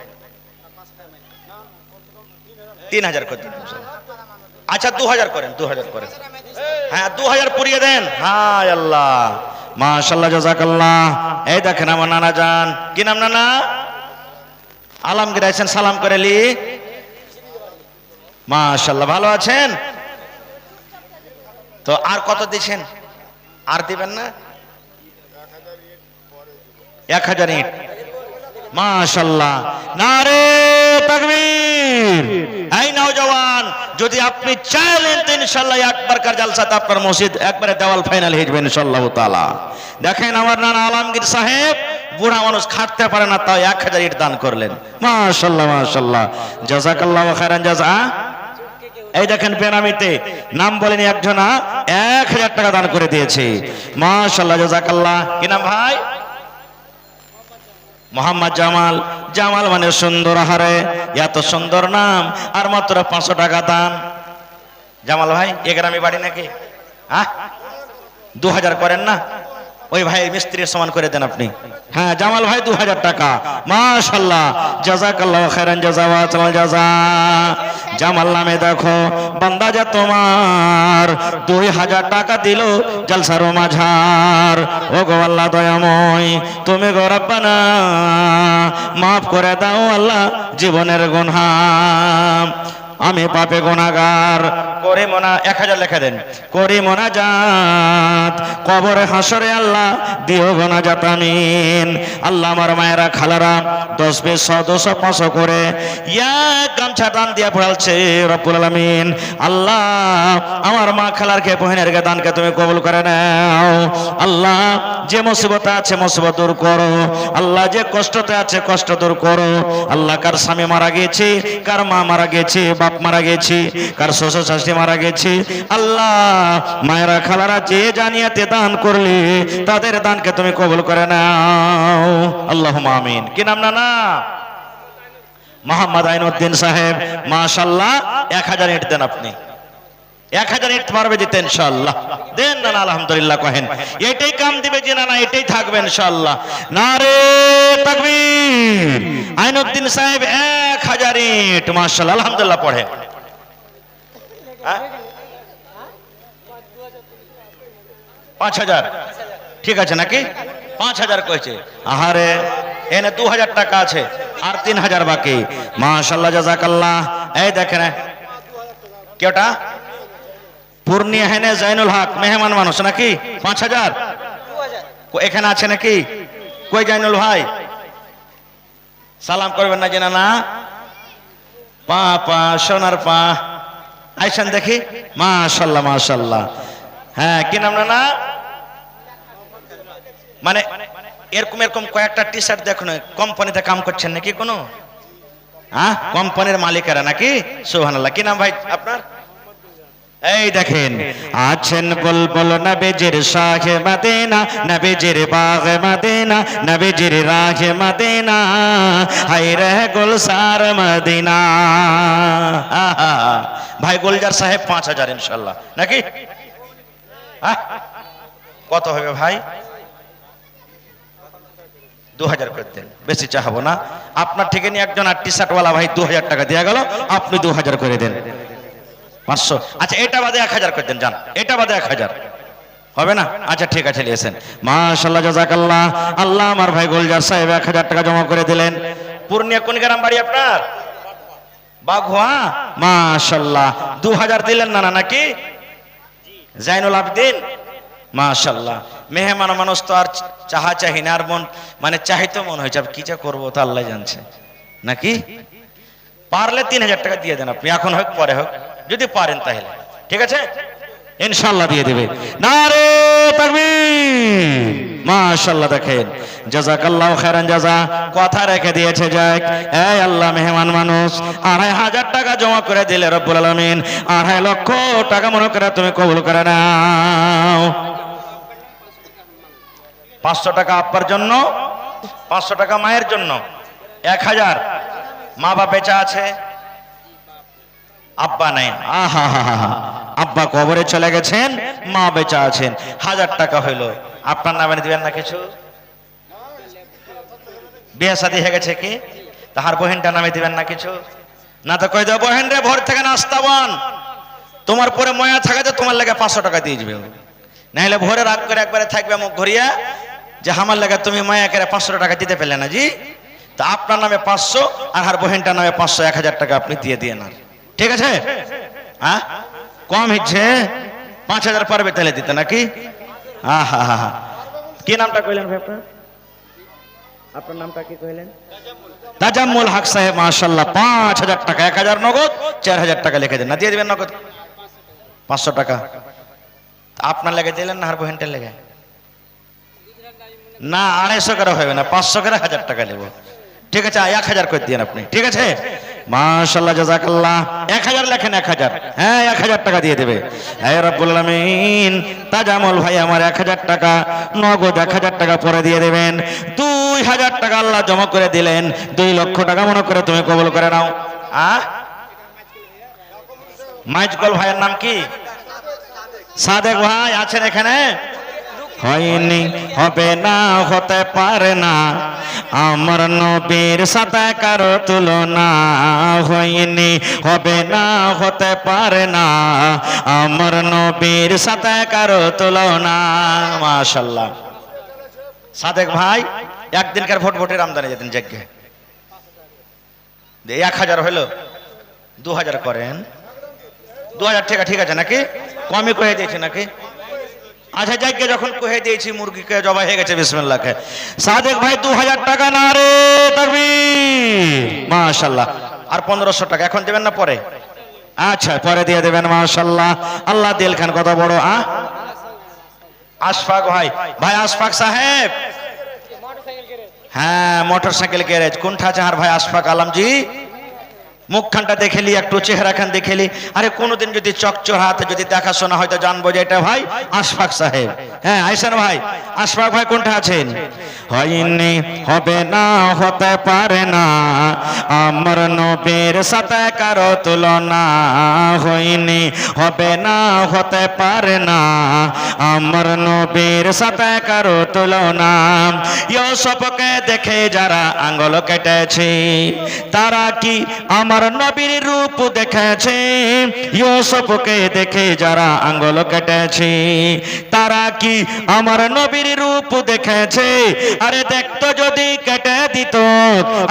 3000 করে দিন। আচ্ছা 2000 করেন, 2000 করেন। হ্যাঁ 2000 পুরিয়ে দেন। হ্যাঁ আল্লাহ, মাশাআল্লাহ, জাযাকাল্লাহ। এই দেখেন আমার নানা যান। কি নাম নানা? আলমগীর। আছেন, সালাম করে লি। মাশাআল্লাহ, ভালো আছেন তো? আর কত দিয়েছেন? আর দিবেন না? 1000 ইট। মাশাআল্লাহ, নারে তাকবীর। এই নওজওয়ান, যদি আপনি চাইলেন তো ইনশাআল্লাহ একবারকার জালসাতে আপনার মসজিদ একবারে দেওয়াল ফাইনাল হয়ে যাবে ইনশাআল্লাহ তাআলা। দেখেন আমার নানা আলমগীর সাহেব, বুড়া মানুষ, খাটতে পারে না, তাও 1000 ইট দান করলেন। মাশাআল্লাহ মাশাআল্লাহ, জাযাকাল্লাহু খাইরান জাযা। এই দেখেন বেনামিতে নাম বলেনি একজনা 1000 টাকা দান করে দিয়েছে। মাশাআল্লাহ, জাযাকাল্লাহ। কি নাম ভাই? মোহাম্মদ জামাল। জামাল মানে সুন্দর। হারে এত সুন্দর নাম, আর মাত্র 500 টাকা দাম। জামাল ভাই এ গ্রামে বাড়ি নাকি? 2000 করেন না? ওই ভাই মিস্ত্রির সমান করে দেন আপনি। হ্যাঁ জামাল ভাই 2000 টাকা। মাশাআল্লাহ, জাযাকাল্লাহু খাইরান জাযা ওয়া সালাম জাযা। জামাল নামে দেখো বান্দা যে তোমার 2000 টাকা দিল জলসার মাঝার। ও গো আল্লাহ দয়াময়, তুমি গো রব্বানা মাফ করে দাও আল্লাহ জীবনের গুনাহ। আমি পাপে গুনাহগার, করে মোনা 1000 লেখা দেন, করে মোনাজাত কবরে হাসরে আল্লাহ দিও গুনাহজাত আমিন। আল্লাহ আমার মায়েরা খালারা 10 20 100 200 500 করে এক গামছা দান দিয়া পড়ালছে রব্বুল আলামিন। আল্লাহ আমার মা খালার কে বহিনের কে দানকে তুমি কবুল করে নাও। আল্লাহ যে মুসিবত আছে মুসিবত দূর করো। আল্লাহ যে কষ্টতে আছে কষ্ট দূর করো। আল্লাহ কার স্বামী মারা গেছে, কার মা মারা গেছে, বাপ মারা গেছে, কার শ্বশুর শাশুড়ি মারা গেছে, আল্লাহ মায়েরা খালারা যে জানিয়াতে দান করলে তাদের দানকে তুমি কবুল করে নাও। আল্লাহুম্মা আমিন। কি নাম নানা? মোহাম্মদ আইনউদ্দিন সাহেব। মাশাআল্লাহ, 1000 ইট দেন আপনি। 1000 ইট পারবে দিতে ইনশাআল্লাহ? দেন না না আলহামদুলিল্লাহ কহেন। এটাই কাম দিবে যে না না এটাই থাকবে ইনশাআল্লাহ? নারে তাকবীর। আইনুদ্দিন সাহেব 1000 ইট মাশাআল্লাহ আলহামদুলিল্লাহ পড়ে। হ্যাঁ 5000 ঠিক আছে নাকি? 5000 কইছে। আহারে এনে 2000 টাকা আছে আর 3000 বাকি। মাশাআল্লাহ জাযাকাল্লাহ। এই দেখেন কেটা পূর্ণিয়া হেনে জাইনুল হক মেহমান মানুষ নাকি? 5000 এখানে আছে নাকি? কই জাইনুল ভাই সালাম করবেন না জানা না? পা পা সোনার পা আইসেন দেখি। মাশাআল্লাহ মাশাআল্লাহ। হ্যাঁ কি নাম না? মানে এরকম এরকম কয়েকটা টি শার্ট দেখুন কোম্পানিতে কাম করছেন নাকি কোনো? হ্যাঁ কোম্পানির মালিকেরা নাকি? সুবহানাল্লাহ। কি নাম ভাই আপনার? এই দেখেন আছেন বুলবুল নবীজির শাহে মদিনা, নবীজির বাগে মদিনা, নবীজির রাহে মদিনা, হায় রে গুলসার মদিনা। ভাই গুলজার সাহেব 5000 ইনশাআল্লাহ নাকি? কত হবে ভাই? 2000 করে দেন, বেশি চাহাবো না। আপনার থেকে নিয়ে একজন আর টি শার্ট ওয়ালা ভাই 2000 টাকা দিয়ে গেল, আপনি 2000 করে দেন। 500। আচ্ছা এটা বাদে 1000 করে দেন যান, এটা বাদে 1000 হবে না? আচ্ছা ঠিক আছে নিয়েছেন। মাশাআল্লাহ জাযাকাল্লাহ। আল্লাহ আমার ভাই গুলজার সাহেব 1000 টাকা জমা করে দিলেন। পূর্ণিয়া কোন গ্রাম বাড়ি আপনার? বাঘুয়া। মাশাআল্লাহ 2000 দিলেন না নাকি? জাইনুল আবেদিন মাশাআল্লাহ। মেহমান মানুষ তো আর চাহা চাহি না, আর মন মানে চাহিতো মন হয়েছে কি যা করবো তা আল্লাহ জানছে নাকি? পারলে 3000 টাকা দিয়ে দেন আপনি, এখন হোক পরে হোক যদি পারেন তাহলে ঠিক আছে ইনশাআল্লাহ দিয়ে দেবে। নারে তাকবীর। মাশাআল্লাহ দেখেন জাযাকাল্লাহু খাইরান জাযা। কথা রেখে দিয়েছে যাক। এই আল্লাহ মেহমান মানুষ 2500 টাকা জমা করে দিলে রব্বুল আলামিন 2.5 লক্ষ টাকা মনে করে তুমি কবুল করে নাও। 500 টাকা আব্বার জন্য, 500 টাকা মায়ের জন্য, 1000 মা বাবা বেঁচে আছে, আব্বা নাই। আহা আব্বা কবরে চলে গেছেন, মা বেঁচে আছেন। 1000 টাকা হইলো, আপনার নামে দিবেন না কিছু? বিয়ে শাদী হয়ে গেছে কি? তাহার বহিনটার নামে দিবেন না কিছু? না তো কই দেব বহিন রে ভোর থেকে নাস্তা বন, তোমার পরে ময়া থাকাতে তোমার লাগে 500 টাকা দিয়ে দিবে। নাহলে ভোরে রাত করে একবারে থাকবে মুখ ঘুরিয়া যে আমার লাগে তুমি মায়া করে 500 টাকা দিতে পেলে না জি। তা আপনার নামে 500 আর হার বহিনটার নামে 500, 1000 টাকা আপনি দিয়ে দিয়ে না ঠিক আছে? হ্যাঁ কম হচ্ছে 5000 পারবে তাহলে দিতে নাকি? আহা হা হা। কি নামটা কইলেন ভাই আপনার? আপনার নামটা কি কইলেন? তাজাম্মুল হক সাহেব মাশাআল্লাহ 5000 টাকা, 1000 নগদ, 4000 টাকা লিখে দেন। না দিয়ে দিবেন নগদ 500 টাকা। আপনার লেগে দিলেন না আর বহিনটার লেগে? না 250 করে হবে না, 500 করে 1000 টাকা নেব ঠিক আছে? 1000 করে দিন আপনি ঠিক আছে? মাশাআল্লাহ জাযাকাল্লাহ। 1000 লেখেন 1000। হ্যাঁ 1000 টাকা দিয়ে দেবে। হে রব্বুল আলামিন তাজামুল ভাই আমার 1000 টাকা নগদ 1000 টাকা পরে দিয়ে দেবেন। 2000 টাকা আল্লাহ জমা করে দিলেন, 2 লক্ষ টাকা মনে করে তুমি কবুল করে নাও। মাইজগল ভাইয়ের নাম কি? সাদেক ভাই আছেন এখানে? হয়নি, হবে না, হতে পারে না, আমার নবীর সাথে কারো তুলনা। হয়নি, হবে না, হতে পারে না, আমার নবীর সাথে কারো তুলনা। মাশাআল্লাহ। সাদেক ভাই একদিনকার ভোটের আমদানি যেতেন যজ্ঞে 1000 হইলো, 2000 করেন। 2000 টাকা ঠিক আছে নাকি? কমই কয়ে দিয়েছে নাকি? আচ্ছা যাকে যখন কহে দিয়েছি মুরগিকে জবাই হয়ে গেছে বিসমিল্লাহ কে। সাদেক ভাই 2000 টাকা। নারে তাকবীর। মাশাআল্লাহ। আর 1500 টাকা এখন দেবেন না পরে? আচ্ছা পরে দিয়ে দেবেন। মাশাআল্লাহ। আল্লাহ দিল খান কত বড়। আশফাক ভাই, ভাই আশফাক সাহেব। হ্যাঁ মোটরসাইকেল গ্যারেজ কোনটা চাহার ভাই? আশফাক আলম জি মুখখানটা দেখেলি, একটু চেহারাখান দেখেলি, আরে কোনোদিন যদি চকচড়াতে যদি দেখাশোনা হয়তো জানবো যে এটা ভাই আশফাক সাহেব। হ্যাঁ আইসান ভাই, আশফাক ভাই কোনটা আছেন? হয়নি, হবে না, হতে পারে না, আমার নবীর সাথে কারো তুলনা। হয়নি, হবে না, হতে পারে না, আমার নবীর সাথে কারো তুলনা। ইউসুফকে দেখে যারা আঙ্গুল কেটেছে, তারা কি আমার নবীর রূপ দেখেছে? ইউসুফকে দেখে যারা আঙ্গুল কেটেছে, তারা কি আমার নবীর রূপ দেখেছে? আরে দেখতো যদি কেটে দিত,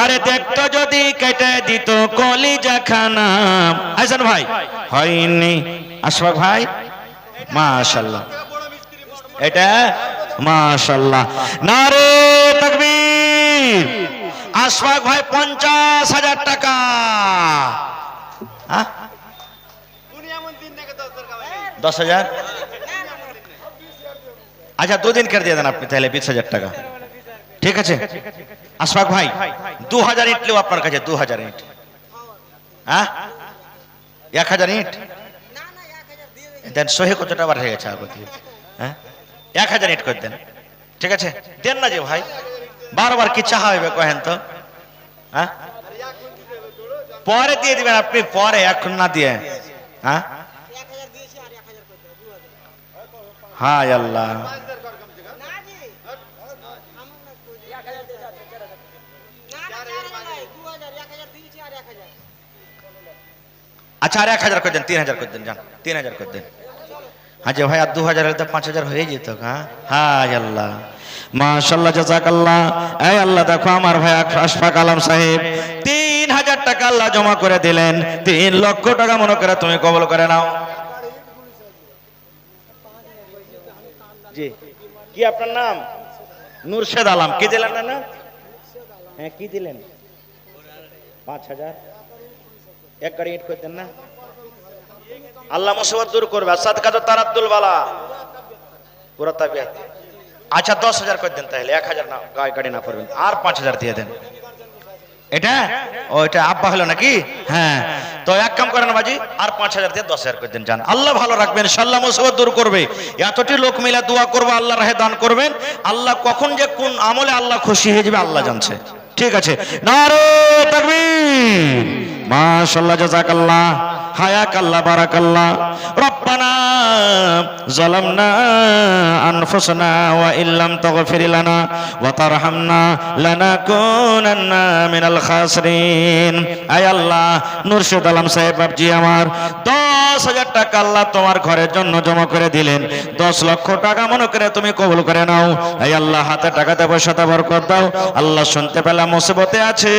আরে দেখতো যদি কেটে দিত কলিজা খানা। হাসান ভাই হয়নি, আশফাক ভাই মাশাআল্লাহ, এটা মাশাআল্লাহ, নারে তাকবীর। আশফাক ভাই 50,000 টাকা। হ্যাঁ 10,000, আচ্ছা 2 দিন করে দিয়ে দেন আপনি তাহলে 20,000 টাকা, ঠিক আছে? আশফাক ভাই 2000 ইট লেও আপনার কাছে, 2000 ইট। হ্যাঁ 1000 ইট দেন, সহি কতটা বার হয়ে গেছে আগতে? হ্যাঁ 1000 ইট করে দেন, ঠিক আছে? দেন না যে ভাই, বারবার কি চাহা হইবে কহেন তো? হ্যাঁ পরে দিয়ে দিবেন আপনি, পরে, এখন না দিয়ে। হ্যাঁ হায় আল্লাহ, আচ্ছা আর 1000 করে দেন, 3000 করে দেন, যান 3000 করে দেন। হ্যাঁ যে ভাই আর 2000 হলে তো 5000 হয়ে যেত। হ্যাঁ হায় আল্লাহ, মাশাআল্লাহ, জাযাকাল্লাহ। এই আল্লাহ দেখো আমার ভাই আশফাক আলম সাহেব 3000 টাকা আল্লাহ জমা করে দিলেন। 3 লক্ষ টাকা মনে করে তুমি কবুল করে নাও। জি কি আপনার নাম? নুরশেদ আলম। কি দিলেন না? হ্যাঁ কি দিলেন? 5000 এক গাড়ি ইট করে দেন না, আল্লাহ মুসিবত দূর করবে। সাদকা তো তারাদ্দুল বালা পুরা তাবিয়াত। আচ্ছা 10,000 করে দেন তাহলে, 1000 না গাড়ি না করবেন, আর 5000 দিয়ে দেন। এটা ওইটা আব্বা হলো নাকি? হ্যাঁ তো এক কাম করেন বাজি, আর 5000 দিয়ে 10,000 করে দেন, যান। আল্লাহ ভালো রাখবেন, ইনশাআল্লাহ মুসিবত দূর করবে। এতটি লোক মিলে দোয়া করবো, আল্লাহ রাহে দান করবেন। আল্লাহ কখন যে কোন আমলে আল্লাহ খুশি হয়ে যাবে আল্লাহ জানছে, ঠিক আছে? নারে তাকবীর, মাশাআল্লাহ, জাযাকাল্লাহ, হায়াকাল্লাহ, বারাকাল্লাহ। রব্বানা যালামনা আনফুসানা ওয়া ইল্লাম তাগফির লানা ওয়া তারহামনা লানাকুনান্না মিনাল খাসিরিন। আয় আল্লাহ, নুরশেদ আলম সাহেব বাবজি আমার 10,000 টাকা আল্লাহ তোমার ঘরের জন্য জমা করে দিলেন। 10 লক্ষ টাকা মনে করে তুমি কবুল করে নাও। আয় আল্লাহ, হাতে টাকাতে পয়সাতে বরকত দাও। আল্লাহ শুনতে পেলাম মুসিবতে আছে,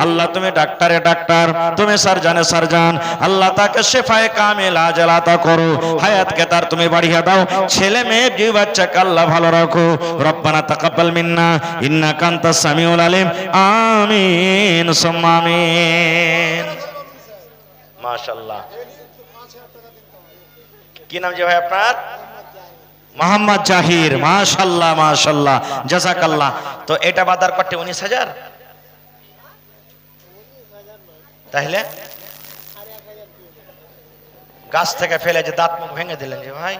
আল্লাহ তুমি ডাক্তারে ডাক্তার, তুমি সারজানে সারজান, আল্লাহ তাকে শেফায়ে কামিল আজল আতা করো, হায়াতকে তার তুমি বাড়িয়ে দাও, ছেলে মেয়ে দুই বাচ্চাকে আল্লাহ ভালো রাখো। রব্বানা তাকাব্বাল মিন্না ইন্নাকা আনতাস সামিউল আলিম। আমিন সুম্মা আমিন। মাশাআল্লাহ। কি নাম যে ভাই আপনার? মোহাম্মদ জাহির। মাশাআল্লাহ মাশাআল্লাহ, জাযাকাল্লাহ। তো এটা বাদার করতে 19,000, তাহলে গাছ থেকে ফেলে যে দাঁত মুখ ভেঙে দিলেন যে ভাই,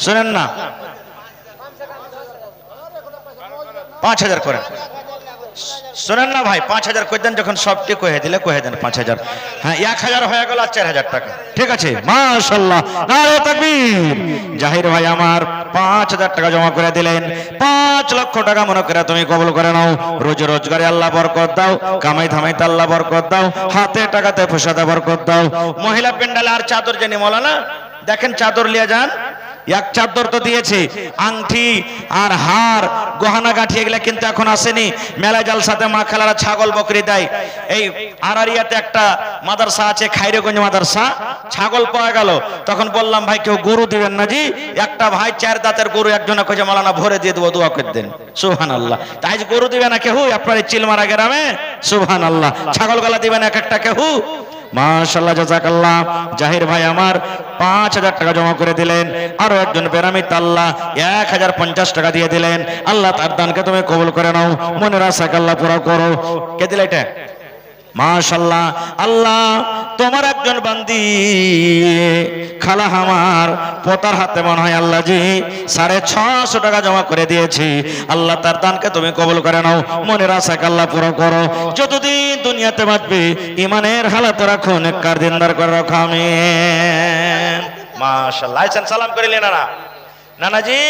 শুনেন না, 5,000 করেন, শুনেন না ভাই, 5,000 করে দেন। যখন সবটি কহে দিলে কহে দেন 5,000। হ্যাঁ 1,000 হয়ে গেল, আর 4,000 টাকা, ঠিক আছে? মাশাআল্লাহ, নারে তাকবীর। জাহির ভাই আমার 5,000 টাকা জমা করে দিলেন। 5 লক্ষ টাকা মনে করে তুমি কবুল করে নাও। রোজ রোজগারে আল্লাহ বরকত দাও, কামাই ধামাইতে আল্লাহ বরকত দাও, হাতে টাকাতে পয়সাতে বরকত দাও। মহিলা পেন্ডালে আর চাদর জানি মৌলানা দেখেন, চাদর লিয়ে যান। এক চাদর তো দিয়েছে, আংটি আর হার গহনা গাঁঠি এগুলা কিন্তু এখন আসেনি। মেলা জালসাতে মা খালারা ছাগল বকরি দেয়। এই আরারিয়াতে একটা মাদ্রাসা আছে, খাইরেগঞ্জ মাদ্রাসা, ছাগল পাওয়া গেল। তখন বললাম ভাই কেউ গরু দিবেন না জি? একটা ভাই 4 দাঁতের গরু একজনে কইছে মাওলানা ভরে দিয়ে দেবো, দোয়া করে দেন। সুবহানাল্লাহ। তাই গরু দিবে না কেউ আপনার এই চিলমারা গ্রামে? সুবহানাল্লাহ। ছাগল গলা দিবেন এক একটা কেউ? মাশাআল্লাহ জাযাকাল্লাহ। জাহির ভাই আমার 5000 টাকা জমা করে দিলেন। আরো একজন বেরামি তাল্লা 1050 টাকা দিয়ে দিলেন। আল্লাহ তার দানকে তুমি কবুল করে নাও, মনের আশাকে আল্লাহ পুরো করো। কে দিলে এটা? মাশাআল্লাহ। আল্লাহ তোমার একজন বান্দি খালা আমার পোতার হাতে মনে হয় আল্লাহ জি 650 টাকা জমা করে দিয়েছি। আল্লাহ তার দানকে তুমি কবুল করে নাও, মনের আশাকে আল্লাহ পুরো করো। যতদিন দুনিয়াতে বাঁচবে ইমানের হালাত রাখো, নেককার দিনদার করে রাখো, আমিন। মাশাআল্লাহ। আইছেন সালাম করিলেন না নানাজি?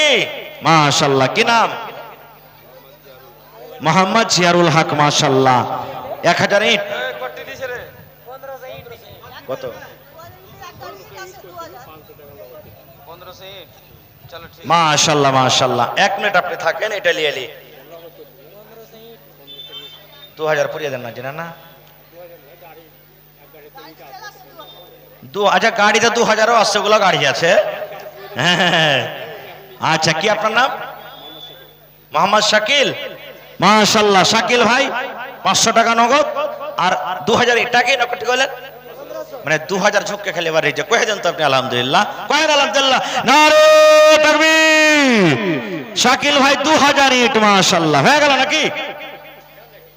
মাশাআল্লাহ। কি নাম? মোহাম্মদ জিয়ারুল হক। মাশাআল্লাহ। 1000 ইট কত? মাশাআল্লাহ মাশাআল্লাহ। 1 মিনিট আপনি থাকেন, এটা নিয়ে লি। 2000 পুরিয়ে দেন না জানা না? আচ্ছা গাড়িতে 2000ও আসছে, ওগুলো গাড়ি আছে। হ্যাঁ আচ্ছা, কি আপনার নাম? মোহাম্মদ শাকিল। মাশাআল্লাহ। শাকিল ভাই 500 টাকা নগদ আর 2000 টাকাই নগদ কইলেন, মানে 2000 ঝুঁককে খেলে এবার এই যে কয়ে দেন তো আপনি আলহামদুলিল্লাহ। কয়েন আলহামদুলিল্লাহ, নারে তাকবীর। শাকিল ভাই 2000 ইট। মাশাআল্লাহ। হয়ে গেল নাকি?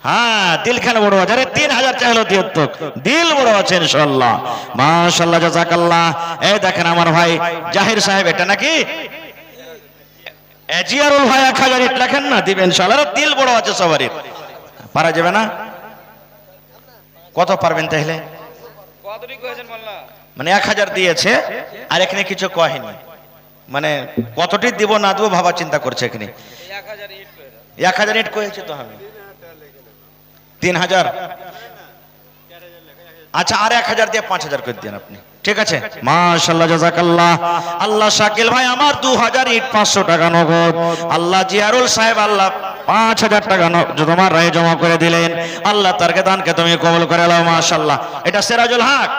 হ্যাঁ, দিলখানা বড় আছে। আরে 3000 চাইলো দিয়ত্তক, দিল বড় আছে ইনশাআল্লাহ। মাশাআল্লাহ জাযাকাল্লাহ। এই দেখেন আমার ভাই জাহির সাহেব, এটা নাকি জিয়ারুল ভাই 1000 ইট লেখেন না, দিবেন ইনশাআল্লাহ। দিল বড় আছে সবারই। পারা যাবে না? কত পারবেন তাহলে? মানে 1000 দিয়েছে আর এখানে কিছু কহেনি, মানে কতটি দিব না দেবো ভাবা চিন্তা করছে এখানে। 1000 ইট কয়েছে তো আমি 3000। আচ্ছা আর 1000 দিয়ে 5000 করে দেন আপনি, ঠিক আছে? মাশাআল্লাহ জাযাকাল্লাহ। আল্লাহ শাকিল ভাই আমার 2000 ইট 500 টাকা নগদ। আল্লাহ জিয়ারুল সাহেব আল্লাহ 5000 টাকা তোমার রায়ে জমা করে দিলেন। আল্লাহ তার দানকে তুমি কবুল করে নাও। মাশাআল্লাহ। এটা সিরাজুল হক।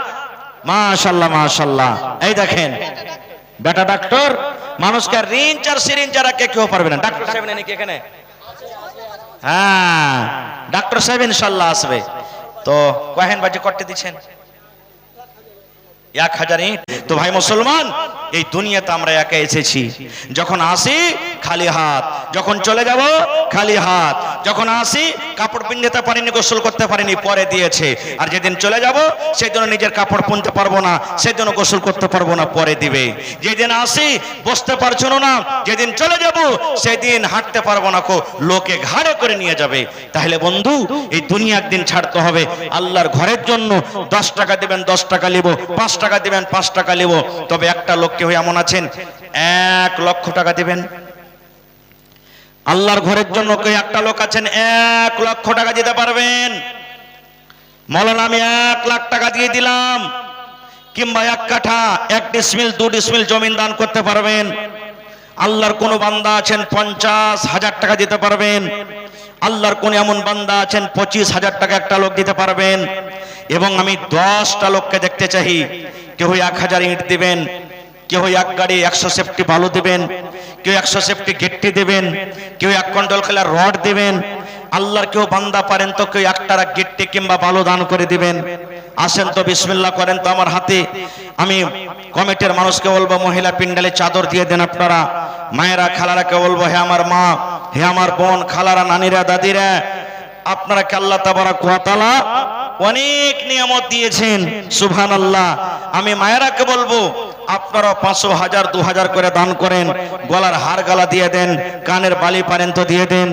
মাশাআল্লাহ মাশাআল্লাহ। এই দেখেন বেটা ডাক্তার, মানুষকে রিঞ্চ আর সিরিঞ্চ আর কেউ পারবে না। ডাক্তার সাহেব নেই নাকি এখানে? হ্যাঁ, ডাক্তার সাহেব ইনশাআল্লাহ আসবে। তো কহেন বাজে করতে দিচ্ছেন 1000 ইট। তো ভাই মুসলমান, এই দুনিয়াতে আমরা একা এসেছি। যখন আসি খালি হাত, যখন চলে যাব খালি হাত। যখন আসি কাপড় পিনতে পারিনি, গোসল করতে পারিনি, পরে দিয়েছে। আর যেদিন চলে যাব সেদিন নিজের কাপড় পুনতে পারবো না, সেদিন গোসল করতে পারবো না, পরে দিবে। যেদিন আসি বসতে পারছো না, যেদিন চলে যাব সেদিন হাঁটতে পারবো না, লোকে ঘাড়ে করে নিয়ে যাবে। তাহলে বন্ধু, এই দুনিয়া একদিন ছাড়তে হবে। আল্লাহর ঘরের জন্য 10 টাকা দিবেন 10 টাকা নিব, 5 টাকা দিবেন 5 টাকা নিব। তবে একটা লোককে হয়ে এমন আছেন 1 লক্ষ টাকা দিবেন। আল্লাহর ঘরের জন্য কেউ একটা লোক আছেন 1 লক্ষ টাকা দিতে পারবেন? মৌলানা আমি 1 লাখ টাকা দিয়ে দিলাম, কিংবা 1 কাঠা 1 ডিসমিল 2 ডিসমিল জমিন দান করতে পারবেন? আল্লাহর কোন বান্দা আছেন 50,000 টাকা দিতে পারবেন? আল্লাহর কোন এমন বান্দা আছেন 25,000 টাকা একটা লোক দিতে পারবেন? এবং আমি 10টা লোককে দেখতে চাই, কেউ 1000 ইট দিবেন, কেউ 1 গাড়ি 100 সেফটি বালু দিবেন, কেউ 100 সেফটি গেটটি দিবেন, কেউ 1 কুইন্টাল খেলার রড দিবেন। আল্লাহর কেউ বান্দা পারেন তো কেউ 1 টাকা গেটটি কিংবা বালু দান করে দিবেন। আসেন তো বিসমিল্লাহ করেন তো আমার হাতে। আমি কমিটির মানুষকে বলবো মহিলা পিন্ডালে চাদর দিয়ে দেন আপনারা। মায়েরা খালারাকে বলবো, হে আমার মা, হে আমার বোন, খালারা, নানিরা, দাদিরা, আপনারা কে আল্লাহ তাবারাক ওয়া তাআলা অনেক নিয়ামত দিয়েছেন, সুবহানাল্লাহ। আমি মায়েরাকে বলবো আপনারা 500, 1000, 2000 করে দান করেন। গলার হার গালা দিয়ে দেন, কানের বালি পারেন তো দিয়ে দেন।